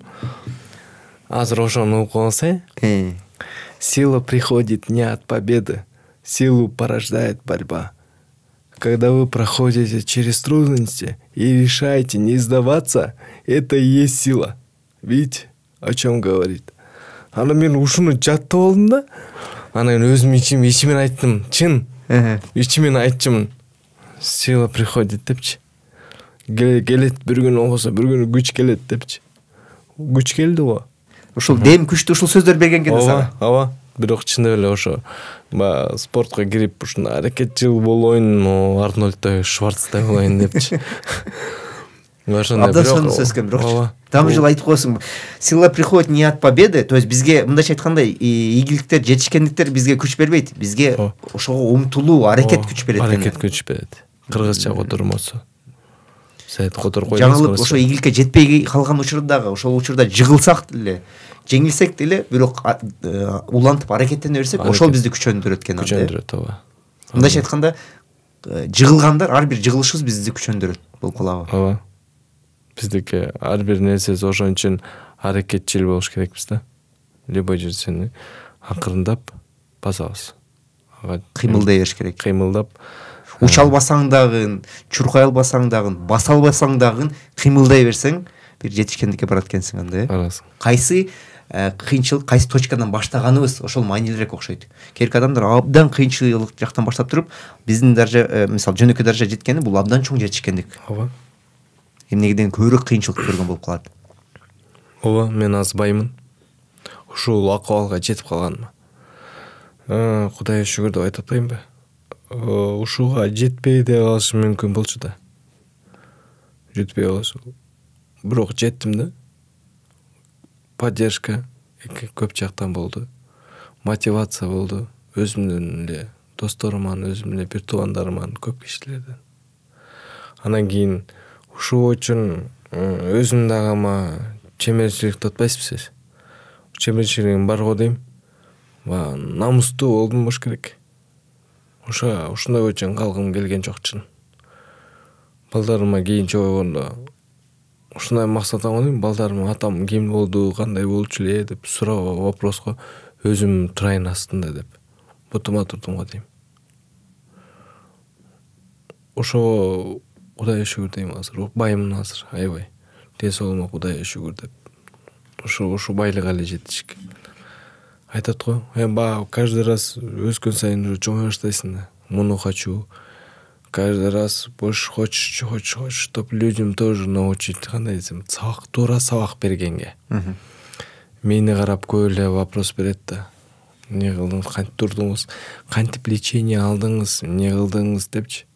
Азыр ошону окугансай. Сила приходит не от победы, силу порождает борьба. Когда вы проходите через трудности и решаете не сдаваться, это и есть сила. Видите, о чем говорит? Ана мен ушуну жаттап алдым да. Анан өзүм ичимен айттым, чын. Ичимен айтчумун. Сила приходит депчи. Келет бир күн болсо, бир күн күч келет депчи. Күч келди го. Ошол дем күчтүү ушул сөздөр берген экен сага. Ооба. Бирок чындап эле ошо спортко кирип ушундай аракетчил болоюн, Арнольдтой, Шварцтай болоюн депчи. Абдан сонун сөз экен, бирок там жыл айтып коесуң. Сила приходит не от победы, то есть бизге мындайча айтканда ийгиликтер, жетишкендиктер бизге күч бербейт. Бизге ошого умтулуу, аракет күч берет. Аракет күч берет. Кыргызча котормосу. Сайт котор койдуңуз. Жаңылып ошо ийгиликке жетпей калган учурдагы, ошол учурда жыгылсак деле, жеңилсек деле, бирок улантып аракеттене берсек, ошол бизди күчөндүрөт экен. Күчөндүрөт, ооба. Мындайча айтканда, жыгылгандар, ар бир жыгылышыбыз бизди күчөндүрөт болуп калабы. Ооба. Биздики ар бир нерсебиз ошон үчүн аракетчил болуш керекпиз да. Любой нерсени акырындап басабыз. Кыймылдай бериш керек. Кыймылдап. Уч албасаң дагы, чуркай албасаң дагы, баса албасаң дагы кыймылдай берсең, бир жетишкендикке барат экенсиң анда, Барасың. Кайсы кыйынчылык, кайсы точкадан баштаганыбыз ошол маанилүүрөөк окшойт. Керек адамдар абдан кыйынчылык жактан баштап туруп, биздин даража, мисалы жөнөкөй даража жеткени бул абдан чоң жетишкендик. Ооба. Эмнегеден көбүрөөк кыйынчылык көргөн болуп калат. Ооба, мен азбаймын. Ушул акыбалга жетип калганыма. Кудайга шүгүр деп айтып атпаймынбы? Ушуга жетпей де калышым мүмкүн болчу да. Жетпей калышы. Бирок жеттим да. Поддержка көп жактан болду. Мотивация болду. Өзүмдүн эле досторуман, өзүмдүн эле бир туугандарыман, көп кишилерден. Анан кийин ушул үчүн өзүм дагы чемерчиликти атпайсызбы? Чемерчилигим бар го дейм. Намустуу болдум болуш керек. Ушундай үчүн калгым келген жок чын. Балдарыма кийин чогойгондо ушундай максат алгам, балдарым атам ким болду, кандай болчу эле деп суроо вопроско өзүм турайын астында деп бутума турдум го дейм. Ошо Кудайга шүгүр дейм азыр. Укпаймын азыр, аябай. Ден соолугума Кудайга шүгүр деп. Ушу байлыкка эле жетишик. Айтат го, каждый раз өскөн сайын чоңой баштайсың да. Муну хочу. Каждый раз больше хочешь, чтобы людям тоже научить, кандай десем, туура сабак бергенге. Мени карап көп эле вопрос берет да. Эмне кылдыңыз, кантип турдуңуз, кантип лечение алдыңыз, эмне кылдыңыз депчи.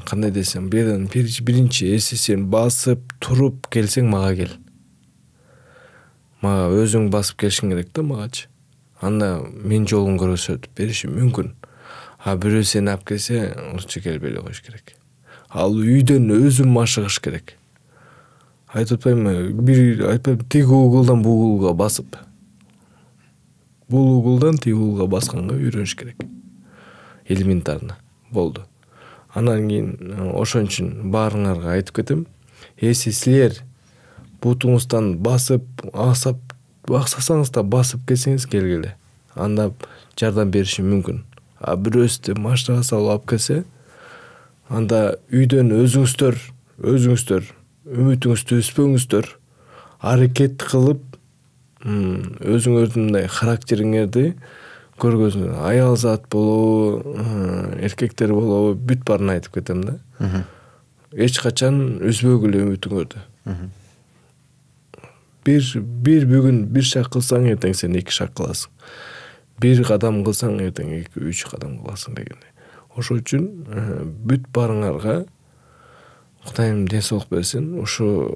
Кандай десем, биринчи эси сен басып туруп келсең мага кел. Мага өзүң басып келишиң керек да магачы. анда мен жолун көрсөтүп бериши мүмкүн. А бирөө сени алып келсе, ырчы келбей эле коюш керек. Ал үйдөн өзүм ашыгыш керек. Айтып атпаймынбы, бир айтпайм тиги угулдан бул угулга басып. Бул угулдан тиги угулга басканга үйрөнүш керек. Элементарно болду. Анан кийин ошон үчүн баарыңарга айтып кетем. Эси силер бутуңуздан басып, аксасаңыз да басып келсеңиз келгиле. Анда жардам бериши мүмкүн. А бирөөсү машинага салып алып келсе, анда үйдөн өзүңүздөр үмүтүңүздү үзбөңүздөр, аракет кылып өзүңөрдүн мындай характериңерди көргөзүңүз. Аял зат болобу, эркектер болобу, бүт баарын айтып кетем да. Эч качан үзбөгүлө үмүтүңөрдү. Бир бүгүн бир шаг кылсаң, эртең сен 2 шаг кыласың. Бир кадам кылсаң, эртең 2-3 кадам кыласың дегендей. Ошол үчүн бүт баарыңарга Кудайым ден соолук берсин. Ушу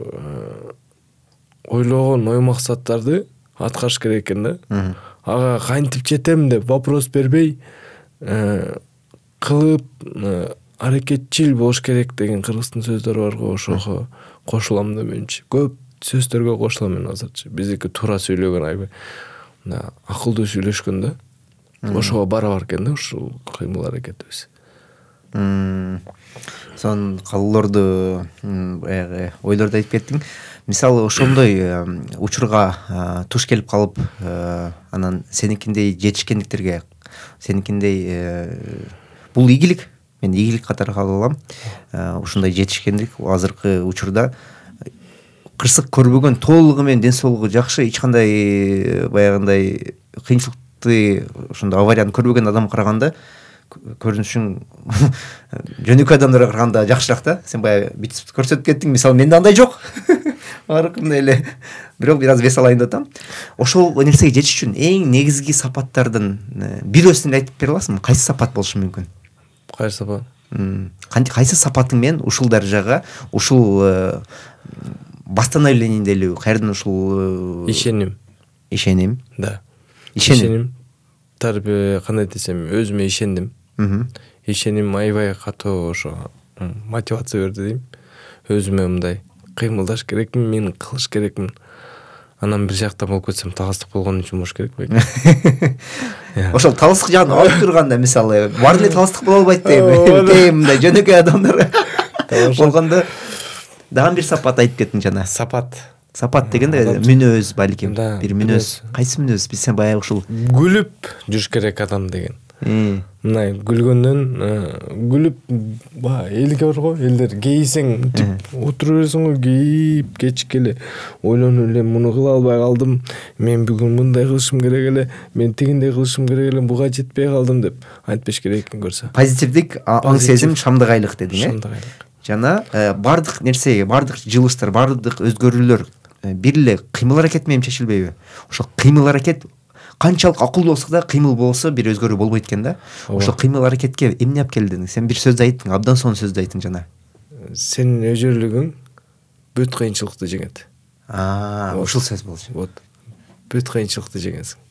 ойлогон ой максаттарды аткарыш керек экен да. Ага кантип жетем деп вопрос бербей, кылып аракетчил болуш керек деген кыргыздын сөздөрү бар го. Ошого кошулам да менчи. Көп сөздөргө кошулам мен азырчы. Биздики туура сүйлөгөн айбай. Мына акылдуу сүйлөшкөн да. Ошого барабар экен да ушул кыймыл аракетибиз. Сон калуулорду баягы ойлорду айтып кеттиң. Мисалы ошондой учурга туш келип калып, анан сеникиндей жетишкендиктерге, сеникиндей бул ийгилик, мен ийгилик катары кабыл алам. Ушундай жетишкендик азыркы учурда кырсык көрбөгөн, толугу менен ден соолугу жакшы, эч кандай баягындай кыйынчылыкты, ошондой аварияны көрбөгөн адамга караганда көрүнүшүң жөнөкөй адамдарга караганда жакшыраак да. Сен баягы бүтүп көрсөтүп кеттиң. Мисалы менде андай жок. Аркындай эле. Бирок бир аз вес алайын деп атам. Ошол нерсеге жетиш үчүн эң негизги сапаттардын бирөөсүн айтып бере аласыңбы? Кайсы сапат болушу мүмкүн? Кайсы сапат? Кайсы сапатың менен ушул даражага, ушул бастана билейин делүү, кайерден ушул ишеним. Да. Ишеним. Тарбия кандай десем, өзүмө ишендим. Ишеним аябай катуу ошо мотивация берди дейм. Өзүмө мындай кыймылдаш керекмин, мен кылыш керекмин. Анан бир жактан болуп кетсем, таластык болгон үчүн болуш керек белки. Ошол таластык жагын алып турганда, мисалы, баары эле таластык боло албайт дейм. Мындай жөнөкөй адамдар болгондо дагы бир сапат айтып кеттиң жана. Сапат дегенде мүнөз балким, бир мүнөз. Кайсы мүнөз? Биз сен баягы ушул гүлүп жүрүш керек адам деген. Мындай гүлгөндөн гүлүп элге бар го, элдер кейисең отура бересиң го, кейип кечик эле ойлонуп эле муну кыла албай калдым, мен бүгүн мындай кылышым керек эле, мен тигиндей кылышым керек эле, буга жетпей калдым деп айтпеш керек экен көрсө. Позитивдик аң сезим шамдык айлык дедиң, Шамдык айлык. Жана бардык нерсе, бардык жылыштар, бардык өзгөрүүлөр бир эле кыймыл аракет менен чечилбейби? Ошол кыймыл аракет канчалык акылдуу болсо да, кыймыл болсо бир өзгөрүү болбойт экен да. Ошол кыймыл аракетке эмне алып келдиң? Сен бир сөздү айттың, абдан сонун сөздү айттың жана. Сенин өжөрлүгүң бүт кыйынчылыкты жеңет. Ушул сөз болчу. Вот. Бүт кыйынчылыкты жеңесиң.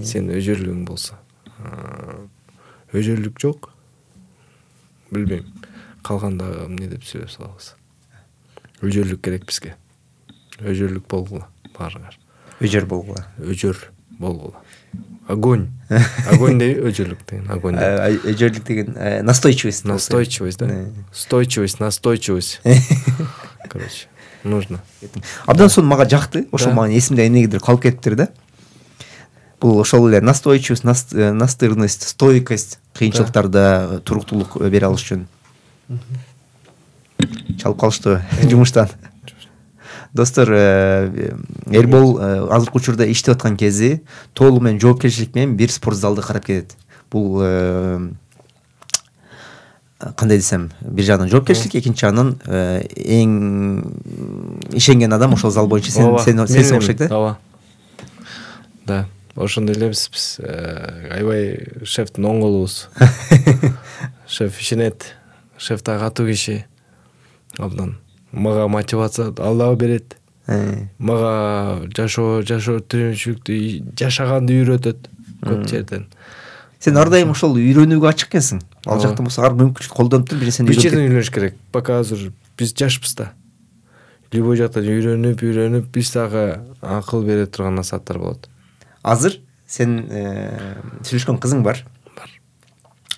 Сен өжөрлүгүң болсо. Өжөрлүк жок. Билбейм. Калганда эмне деп сөйлөп салабыз. Өжөрлүк керек бизге. Өжөрлүк болгула баарыңар. Өжөр болгула. Өжөр болгула. Огонь. Огонь деп өжөрлүк деген. Огонь. Өжөрлүк деген настойчивость. Настойчивость, да? Стойчивость, настойчивость. Короче, нужно. Абдан сонун мага жакты. Ошол мага эсимде эмнегедир калып кетиптир да. Бул ошол эле настойчивость, настырность, стойкость, кыйынчылыктарда туруктуулук бере алыш үчүн. Чалып калыштыбы жумуштан? Достор, Эрбол азыркы учурда иштеп аткан кези толугу менен жоопкерчилик менен бир спорт залды карап кетет. Бул кандай десем, бир жагынан жоопкерчилик, экинчи жагынан эң ишенген адам ошол зал боюнча сен окшойт да? Ооба. Да, ошондой элебиз биз. Аябай шефтин оң колубуз. Шеф ишенет. Шеф да катуу киши. Абдан. Мага мотивация Алла берет. Мага жашоо тиричиликти жашаганды үйрөтөт. көп жерден. Сен ар дайым ошол үйрөнүүгө ачык экенсиң. Ал жактан болсо ар мүмкүнчүлүк колдонуп туруп бир нерсени Бир жерден үйрөнүш керек. Пока азыр биз жашпыз да. Любой жактан үйрөнүп биз дагы акыл бере турган насааттар болот. Азыр сен сүйлөшкөн кызың бар.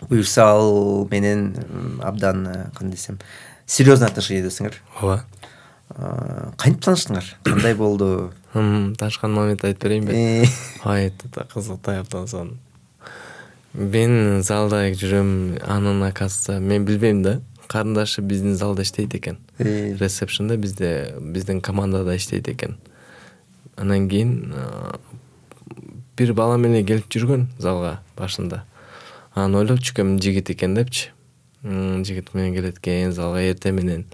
Буюрса ал менен абдан кандай десем серьезный отношениядасыңар. Ооба. Кантип тааныштыңар? Кандай болду? Таанышкан момент айтып берейинби? Айта кызыктай абдан сон. Мен залда жүрөм, анын акасы, мен билбейм да. Карындашы биздин залда иштейт экен. Ресепшнда биздин командада иштейт экен. Анан кийин бир бала менен келип жүргөн залга башында. Аны ойлоп чүкөм жигит экен депчи. Жигит менен келет экен залга эрте менен.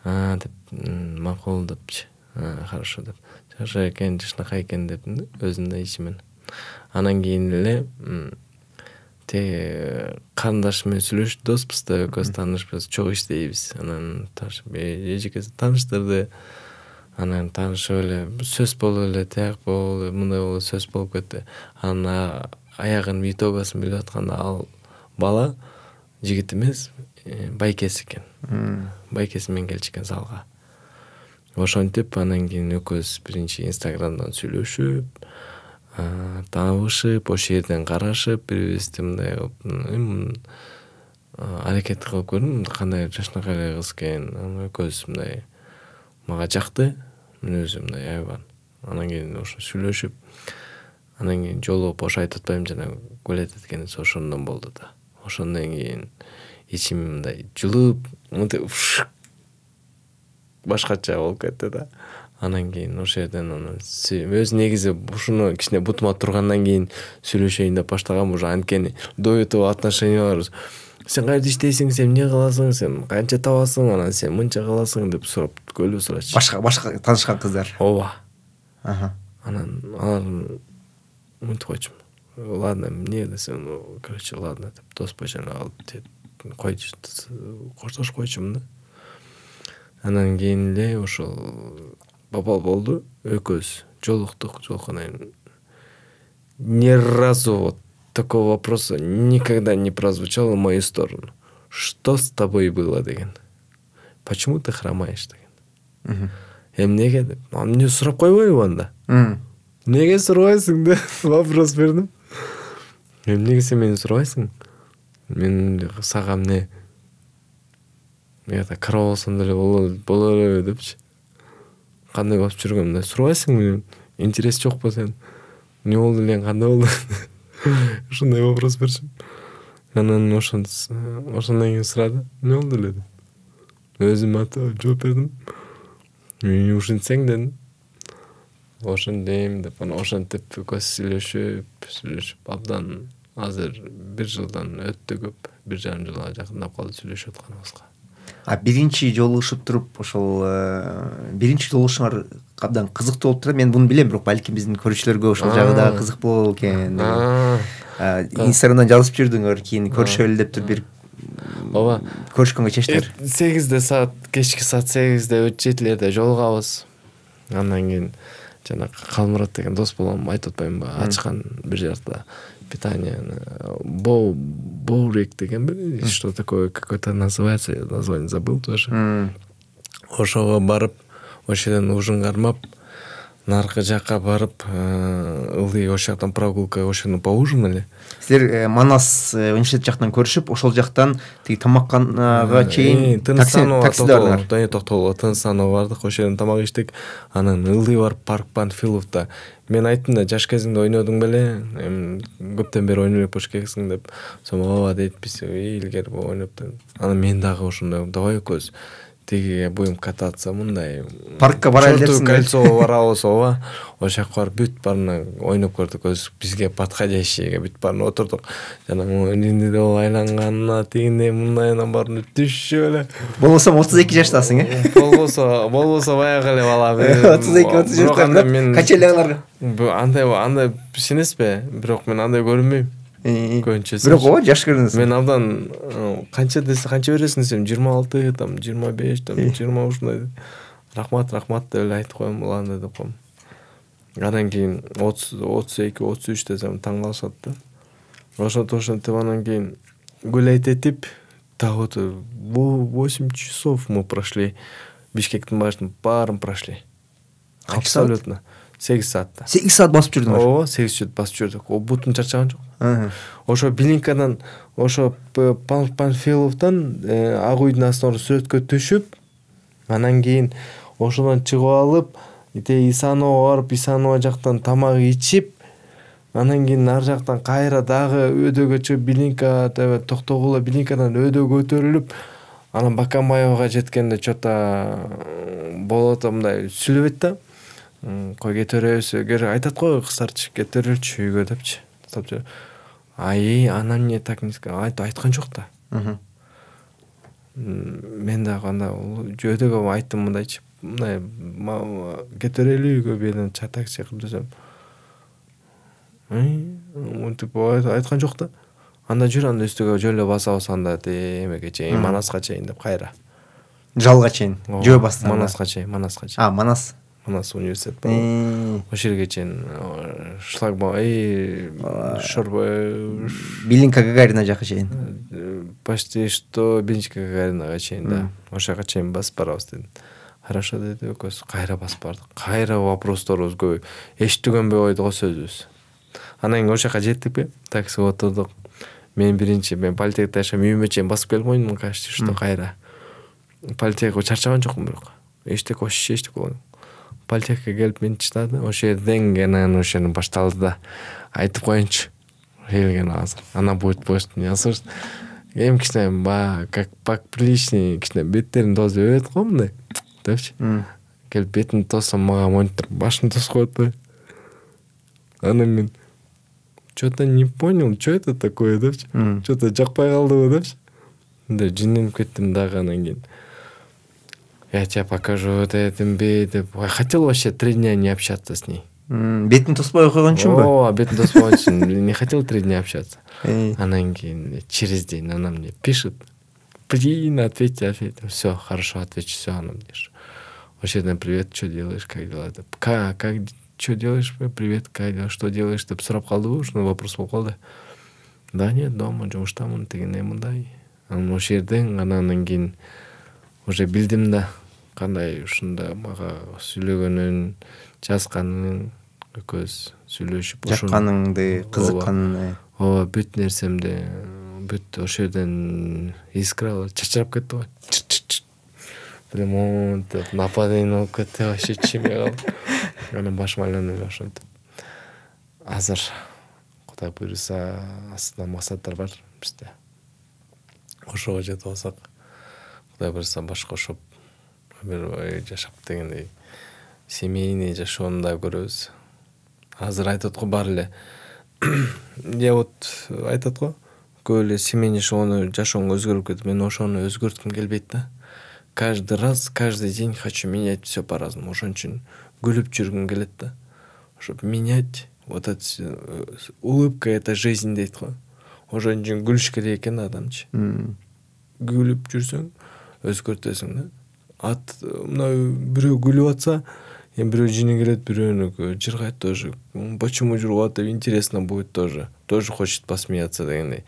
Деп макул депчи. Хорошо деп. Жаша экен, жашнакай экен деп өзүнүн ишимен. Анан кийин эле карындашы менен сүйлөшүп доспуз да, экөөбүз таанышпыз, чогуу иштейбиз. Анан эжекеси тааныштырды. Анан таанышып эле сөз болуп эле, тияк болуп эле, мындай болуп сөз болуп кетти. Анан аягын итогосын билип атканда ал бала жигит эмес, байкеси экен. Байкеси менен келчү экен залга. Ошентип анан кийин экөөбүз биринчи Инстаграмдан сүйлөшүп, таанышып, ошол жерден карашып, бирибизди мындай аракет кылып көрдүм, кандай жашнакай эле кыз экен. Анан экөөбүз мындай мага жакты, мен өзүм мындай аябан. Анан кийин ошо сүйлөшүп, анан кийин жолугуп ошо айтып атпайм жана гулет эткенибиз ошондон болду да. Ошондон кийин ичим мындай жылып, мындай башкача болуп кетти да. Анан кийин ошол жерден өз негизи ушуну кичине бутума тургандан кийин сүйлөшөйүн деп баштагам. Уже анткени до этого отношениялар сен кайерде иштейсиң, сен эмне кыласың, сен канча табасың, анан сен мынча кыласың деп сурап, көйлөп сурачу. Башка таанышкан кыздар. Ооба. Анан алар мынтип койчу. Ладно, эмне десем, короче, ладно деп дос болчу алып койчу, коштошуп койчумун да. Анан кийин эле ошол бабал болду, экөөбүз жолуктук, жолуккандан ни разу вот такого вопроса никогда не прозвучало в мою сторону. Что с тобой было деген. Почему ты хромаешь деген. Эмнеге деп, эмне сурап койбойбу анда? Неге сурабайсың деп вопрос бердим. Эмнеге сен мени сурабайсың? Мен сага эмне карап алсам деле боло элеби депчи. Кандай басып жүргөм да, сурабайсың менен, интерес жокпу сен? Не болду эле, кандай болду? Ушундай вопрос берчүм. Анан ошондон кийин сурады, эмне болду эле деп. Өзүм жооп бердим. Мен ушинтсең дедим. Ошондойм деп, анан ошентип экөөбүз сүйлөшүп абдан азыр 1 жылдан өттү көп, 1,5 жылга жакындап калды сүйлөшүп атканыбызга. Биринчи жолугушуп туруп ошол биринчи жолугушуңар абдан кызыктуу болуп турат. Мен буну билем, бирок балким биздин көрүүчүлөргө ошол жагы дагы кызык болот экен. Инстаграмдан жазып жүрдүңөр, кийин көрүшөлү деп туруп бир ооба, көрүшкөнгө чечтиңер. 8-де саат, кечки саат 8-де 7-лерде жолугабыз. Андан кийин жана Калмурат деген дос болом, айтып атпаймынбы, ачкан бир жерде питание Боурик деген бир что такое, какое-то называется, название забыл тоже. Ошого барып, ошол жерден ужин кармап, наркы жакка барып, ылдый ошол жактан прогулка, ошону поужинали. Силер Манас университет жактан көрүшүп, ошол жактан тиги тамакканага чейин таксидардыр. Токтолго Тынсанова бардык, ошол жерден тамак иштик. Анан ылдый барып парк Панфиловда. Мен айттым да, жаш кезиңде ойнодуң беле? Көптөн бери ойнобой болуш керексиң деп. Сом ооба дейт, биз илгери ойноп. Анан мен дагы ошондой, давай экөөбүз тиги будем кататься мындай. Паркка бара элесиң. Кольцого барабыз, ооба. Ошол жака барып бүт баарына ойноп көрдүк. Бизге подходящийге бүт баарына отурдук. Жана эмне деп айланганына, тигине, мындайынан баарына түшүп эле. Болбосо 32 жаштасың, Болбосо баягы эле бала. 32 жаштасың. Канча эле аларга? Андай бишенесизби? Бирок мен андай көрүнбөйм. Көбүнчөсү. Бирок ооба жаш көрүнөсүң. Мен абдан канча бересиң десем 26, там 25, там 20 ушундай. Рахмат деп эле айтып коем, ладно деп коем. Анан кийин 32-33 десем таң калышат да. Ошентип анан кийин гулять этип так 8 часов мы прошли. Бишкектин баарын прошли. Абсолютно. 8 саатта. 8 саат басып жүрдүң. Ооба, 8 саат басып жүрдүк. Бутум чарчаган жок. Ошо Белинкадан, ошо Панфиловдон Ак үйдүн астына сүрөткө түшүп, анан кийин ошодон чыгып алып, Исанова барып, Исанова жактан тамак ичип, анан кийин ар жактан кайра дагы өйдөгө чыгып, Белинка токтогула Белинкадан өйдөгө көтөрүлүп, анан Бакамбаевага жеткенде чота болот мындай сүйлөбөйт да. Кой кетөрөбүз, айтат го кыздарчы, кетөрөлчү үйгө депчи. Анан эмне так айткан жок да. Мен дагы анда өйдөгө айттым мындайчы, мындай кетөрөлү үйгө бирден такси кылып десем. Монтип айткан жок да. Анда жүр, анда үстүгө жөлө басабыз, анда эмеге чейин, Манаска чейин деп кайра. Жалга чейин. Жөө бастан. Манаска чейин. Манас университет бар. Ошол жерге чейин Белинка Гагарина жака чейин. Почти что Белинка Гагаринага чейин да. Ошага чейин басып барабыз дедим. Хорошо деди экөөбүз, кайра басып бардык. Кайра вопросторубуз көп. Эчтигенбей койдук сөзүбүз. Анан кийин ошака жеттикпи? Такси отурдук. Мен политек ташап үйүмө чейин басып келип койдум, кажется, что кайра. Политекке чарчаган жокмун бирок. Эчтеке болгон. Политекке келип мени чыдады. Ошол жерден кенен ошону башталды да. Айтып коеюнчу. Келген азыр. Она будет пост не осужд. Эми кичине как приличный кичине беттерин тосуп берет го мындай. Депчи. Келип бетин тоссом мага монитор башын тосуп коет. Анан мен что-то не понял, что это такое, депчи. Что-то жакпай калдыбы депчи. Да жиненип кеттим дагы анан кийин. Я тебе покажу этим деп. Хотел вообще 3 дня не общаться с ней. Бетин тоспой койгон үчүнбү? О, бетин тоспой үчүн. Не хотел 3 дня общаться. Анан кийин через день она мне пишет. Блин, ответьте. Все, хорошо, отвечу, все, она мне. Вообще, привет, что делаешь, как дела? Как, что делаешь? Привет, как дела? Что делаешь? Деп сурап калдыбы? Ушуну вопрос болуп калды. Да нет, дома жумуштамын, тигине мындай. Ошол жерден анан кийин уже билдим да, кандай ушунда мага сүйлөгөнүн, жазганын, экөөбүз сүйлөшүп, жакканыңды, кызыкканыңды. Ооба, бүт нерсемди, бүт ошол жерден искралар чачырап кетти го. Прям деп нападение болуп кетти, вообще чимей калдым. Анан башым айланып ошентип. Азыр Кудай буйруса, астында максаттар бар бизде. Ошого жетип алсак, Кудай буйруса баш кошуп бир жашап дегендей семейный жашоону да көрөбүз. Азыр айтат го бар эле. Я вот айтат го, көп эле семейный жашоону өзгөрүп кетип, мен ошону өзгөрткүм келбейт да. Каждый раз, каждый день хочу менять все по-разному. Ошон үчүн күлүп жүргүм келет да. Чтоб менять вот это улыбка, это жизнь дейт го. Ошон үчүн күлүш керек экен адамчы. Күлүп жүрсөң өзгөртөсүң да. Мына бирөө күлүп атса, эми бирөө жини келет, бирөөнүкү жыргайт тоже. Почему жүрүп атат, интересно будет тоже. Тоже хочет посмеяться дегендей.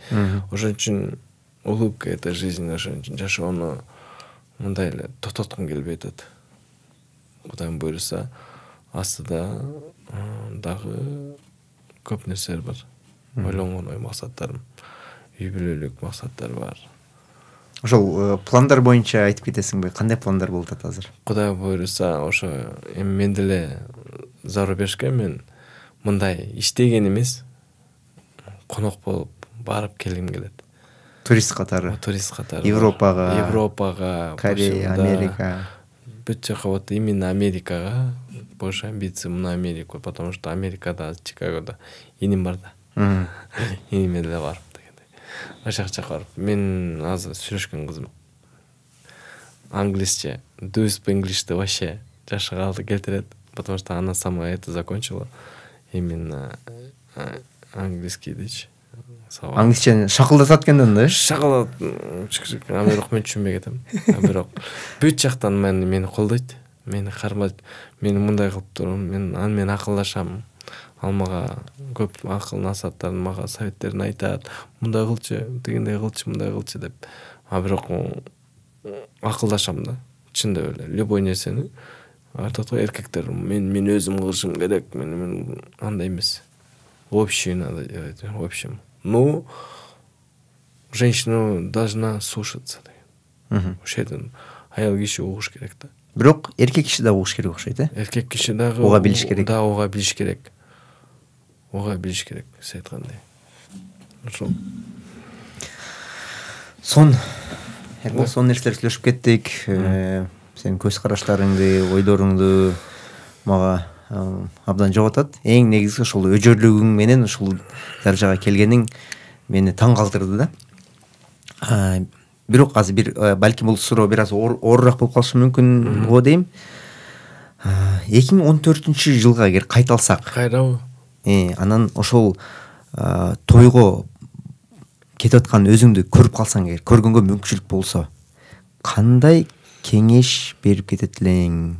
Ошон үчүн улыбка, это жизнь. Ошон үчүн жашоону мындай эле токтоткум келбей атат. Кудай буйруса, астыда дагы көп нерселер бар. Ойлонгон максаттарым, үй бүлөлүк максаттар бар. Ошол пландар боюнча айтып кетесиңби? Кандай пландар болуп атат азыр? Кудай буйруса, ошо эми мен деле зарубежге мен мындай иштеген эмес, конок болуп барып келгим келет. Турист катары. Европага, Корея, Америка. Бүт жака вот именно Америкага. Больше амбиции на Америку, потому что Америкада, Чикагода иним бар да. Иниме деле барып дегендей. Ошол жака барып. Мен азыр сүйлөшкөн кызым. Англисче, do you speak English вообще жашыгалды келтирет, потому что она сама это закончила. Именно английский дечи. Англисчени шакылдатат экенден да? Шакылдат. Бирок мен түшүнбөй кетем. Бирок бүт жактан мени колдойт. мени кармап, мени мындай кылып турам, мен аны менен акылдашам. Ал мага көп акыл насааттарын, мага советтерин айтат. Мындай кылчы, дегендей кылчы, мындай кылчы деп. А бирок акылдашам да. Чындап эле любой нерсени айтат го эркектер, мен өзүм кылышым керек, мен андай эмес. Общее надо делать, в общем. Ну, женщина должна слушаться. Ошеден аял киши угуш керек да. Бирок эркек киши да угуш керек окшойт, Эркек киши дагы уга билиш керек. Да, уга билиш керек. Уга билиш керек, сиз айткандай. Ошол. Сон нерселер сүйлөшүп кеттик. Сенин көз караштарыңды, ойдоруңду мага абдан жоготат. Эң негизги ошол өжөрлүгүң менен ушул даражага келгениң мени таң калтырды да. Бирок азыр бир балким бул суроо бир аз оорураак болуп калышы мүмкүн го дейм. 2014-жылга эгер кайталсак, Кайрабы? Анан ошол тойго кетип аткан өзүңдү көрүп калсаң, эгер көргөнгө мүмкүнчүлүк болсо, кандай кеңеш берип кетет элең?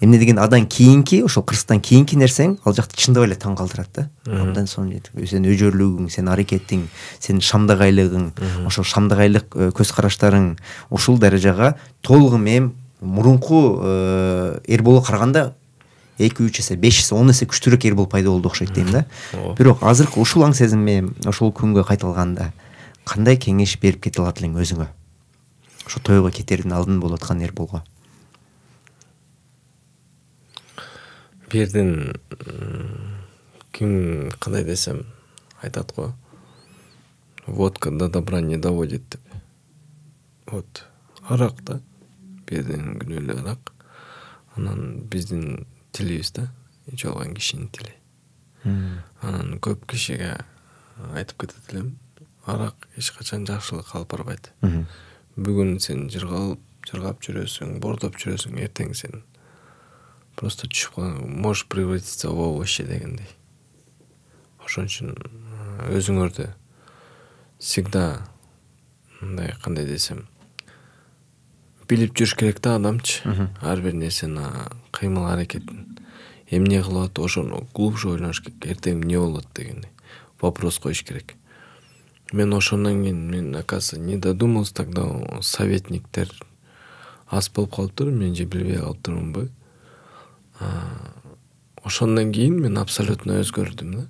Эмне деген адан кийинки, ошол кырсыктан кийинки нерсең ал жакты чындап эле таң калтырат да. Абдан сонун сенин өжөрлүгүң, сенин аракетиң, сенин шамдагайлыгың, ошол шамдагайлык көз караштарың ушул даражага толугу менен мурунку Эрболго караганда 2-3 эсе, 5 эсе, 10 эсе күчтүүрөөк Эрбол пайда болду окшойт дейм да. Бирок азыркы ушул аң сезим менен ошол күнгө кайталганда кандай кеңеш берип кете алат элең өзүңө? Ошо тойго кетердин алдын болуп аткан Эрболго. Бирден ким кандай десем айтат го. Водка до добра не доводит деп. Вот арак да. Бирден күнөөлүү арак. Анан биздин тилибиз да, эч алган кишинин тили. Анан көп кишиге айтып кетет элем, арак эч качан жакшылык алып барбайт. Бүгүн сен жыргап жүрөсүң, бордоп жүрөсүң, эртең сен просто можешь превратиться в овощи дегендей. Ошон үчүн өзүңөрдү всегда мындай кандай десем билип жүрүш керек да адамчы. Ар бир нерсени кыймыл аракетин эмне кылып, ошону глубже ойлош керек. Эртең эмне болот дегендей вопрос коюш керек. Мен ошондон кийин оказывается не додумался тогда, советниктер аз болуп калыптыр, мен же билбей калыптырмынбы. Ошондон кийин мен абсолютно өзгөрдүм да.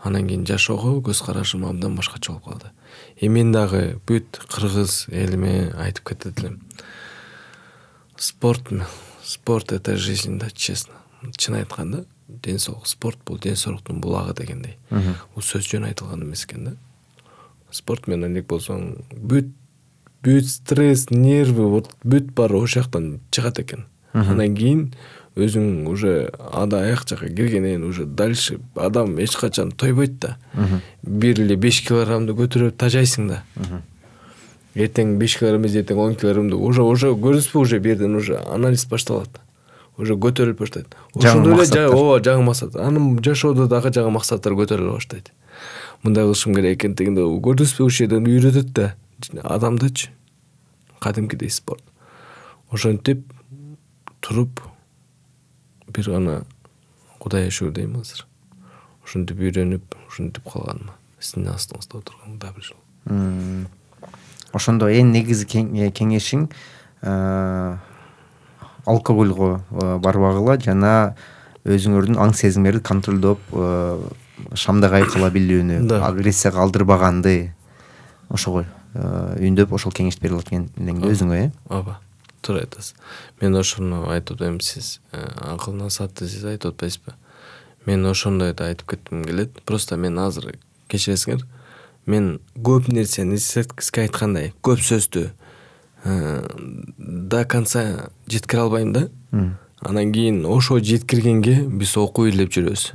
Анан кийин жашоого көз карашым абдан башкача болуп калды. Мен дагы бүт кыргыз элиме айтып кетет элем. Спорт это жизнь, да, честно. Чын айтканда, ден соолук, спорт бул ден соолуктун булагы дегендей. Бул сөз жөн айтылган эмес экен да. Спорт менен элек болсоң, бүт стресс, нервы, вот бүт баары ошол жактан чыгат экен. Анан кийин өзүң уже аяк жакка киргенен уже дальше адам эч качан тойбойт да. Бир эле 5 килограммды көтөрүп тажайсың да. Эртең 5 килограмм, эртең 10 килограммды уже көрүнсүзбү, уже берден уже анализ башталат. Уже көтөрүлүп баштайт. Ошондой эле жаңы максат. Анын жашоодо дагы жаңы максаттар көтөрүлө баштайт. Мындай кылышым керек экендигинде көрүнсүзбү, ушеден үйрөтөт да адамдычы. Кадимкидей спорт. Ошентип туруп бир гана Кудай ашуу дейм азыр. Ошентип үйрөнүп, ошентип калганым. Сиздин астыңызда отурган да бир жол. Ошондо эң негизги кеңешиң алкоголго барбагыла жана өзүңөрдүн аң сезимдерди контролдоп, шамдагай кыла билүүнү, агрессияга алдырбаганды ошого үндөп ошол кеңешти бере алат экен өзүңө, Ооба, туура айтасыз. Мен ошону айтып атам, сиз акыл насаатты сиз айтып атпайсызбы? Мен ошондой да айтып кетким келет. Просто мен азыр кечиресиңер, мен көп нерсени сизге айткандай, көп сөздү до конца жеткире албайм да. Анан кийин ошо жеткиргенге биз окуу илеп жүрөбүз.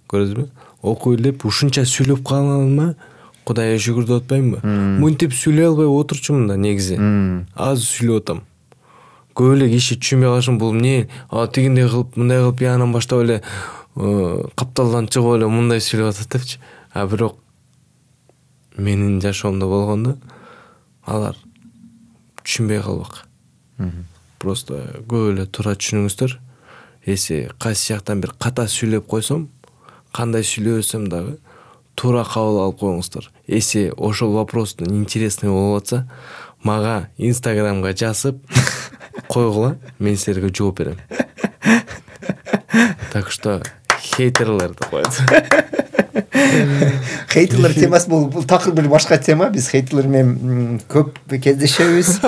Көрдүңүзбү? Окуу илеп ушунча сүйлөп калганыма Кудайга шүгүр деп атпаймынбы? Мынтип сүйлөй албай отурчумун да негизи. Аз сүйлөп атам. Көп эле киши түшүнбөй калышын, бул эмне? Тигиндей кылып, мындай кылып, анан баштап эле капталдан чыгып эле мындай сүйлөп атат депчи. Бирок менин жашоомдо болгондо алар түшүнбөй калбак. просто көп эле туура түшүнүңүздөр. Эси кайсы жактан бир ката сүйлөп койсом, кандай сүйлөсөм дагы туура кабыл алып коюңуздар. Эси ошол вопростун интересный болуп атса, мага Инстаграмга жазып койгула, мен силерге жооп берем. Так что хейтерлерди коет. Хейтерлер темасы бул такыр бир башка тема. Биз хейтерлер менен көп кездешебиз.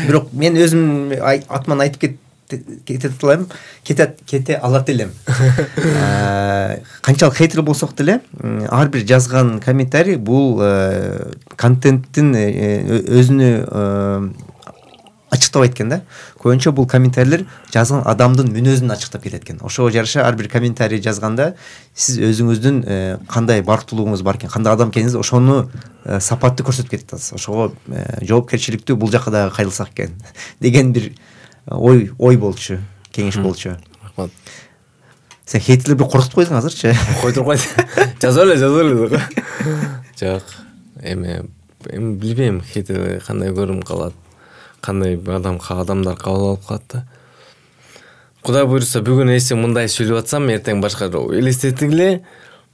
Бирок мен өзүм атман айтып кете алат элем. Канчалык хейтер болсок деле, ар бир жазган комментарий бул контенттин өзүнү ачыктабайт экен да. Көбүнчө бул комментарийлер жазган адамдын мүнөзүн ачыктап кетет экен. Ошого жараша ар бир комментарий жазганда сиз өзүңүздүн кандай бартылууңуз бар экен, кандай адам экениңизди ошону сапаттуу көрсөтүп кетесиз. Ошого жоопкерчиликтүү бул жакка дагы кайрылсак экен деген бир ой болчу, кеңеш болчу. Рахмат. Сен хейтерлерди коркутуп койдуң азырчы. Койдур койт. Жаза эле. Жок. Эми билбейм хейтерлер кандай көрүм калат. Кандай адамдар кабыл алып калат да. Кудай буйруса бүгүн эси мындай сүйлөп атсам, эртең башка элестетиңле,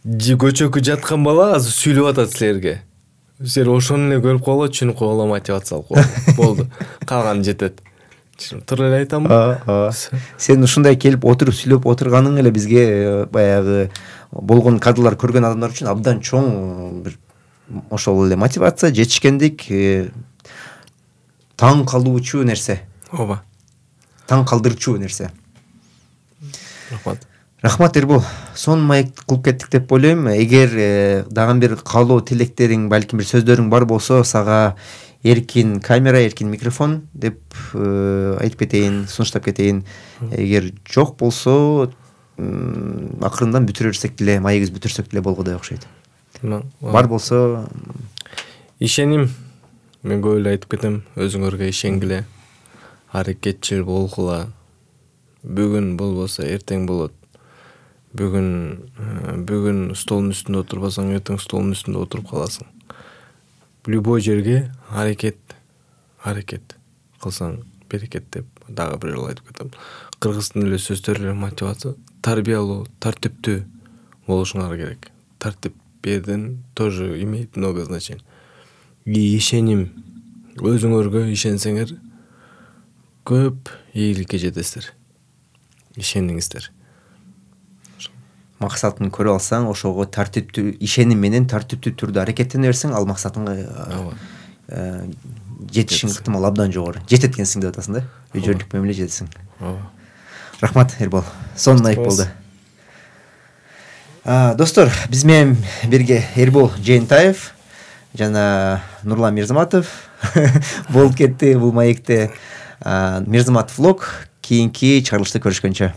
көчөкү жаткан бала азыр сүйлөп атат силерге. Силер ошону эле көрүп калып, түшүнүп койгула, мотивация алып койгула. Болду. Калганы жетет. Туура эле айтамбы? Сен ушундай келип отуруп сүйлөп отурганың эле бизге баягы болгон кадрлар көргөн адамдар үчүн абдан чоң бир ошол эле мотивация, жетишкендик, таң калуучу нерсе. Ооба. Таң калдырчу нерсе. Рахмат. Рахмат Эрбол. Сон маек кылып кеттик деп ойлойм. Эгер дагы бир каалоо тилектериң, балким бир сөздөрүң бар болсо, сага эркин камера, эркин микрофон деп айтып кетейин, сунуштап кетейин. Эгер жок болсо, акырындан бүтүрө берсек деле, маегибиз бүтүрсөк деле болгодай окшойт. Бар болсо, ишеним. Мен көп эле айтып кетем, өзүңөргө ишенгиле, аракетчил болгула. Бүгүн болбосо эртең болот. Бүгүн столдун үстүндө отурбасаң, эртең столдун үстүндө отуруп каласың. Любой жерге аракет кылсаң берекет деп дагы бир жолу айтып кетем. Кыргыздын эле сөздөрү мотивация, тарбиялуу, тартиптүү болушуңар керек. Тартип берден тоже имеет много значения. Ишеним, өзүңөргө ишенсеңер көп ийгиликке жетесиздер. Ишениңиздер. Максатын көрө алсаң, ошого тартиптүү ишеним менен тартиптүү түрдө аракеттене берсең, ал максатыңа жетишиң ыктымал абдан жогору. Жетет экенсиң деп атасың да. Өжөрлүк менен эле жетесиң. Рахмат Эрбол. Сонун айып болду. Достор, биз менен бирге Эрбол Жээнтаев жана Нурлан Мирзаматов болуп кетти бул маекте. Мирзаматов влог кийинки чыгарылышта көрүшкөнчө.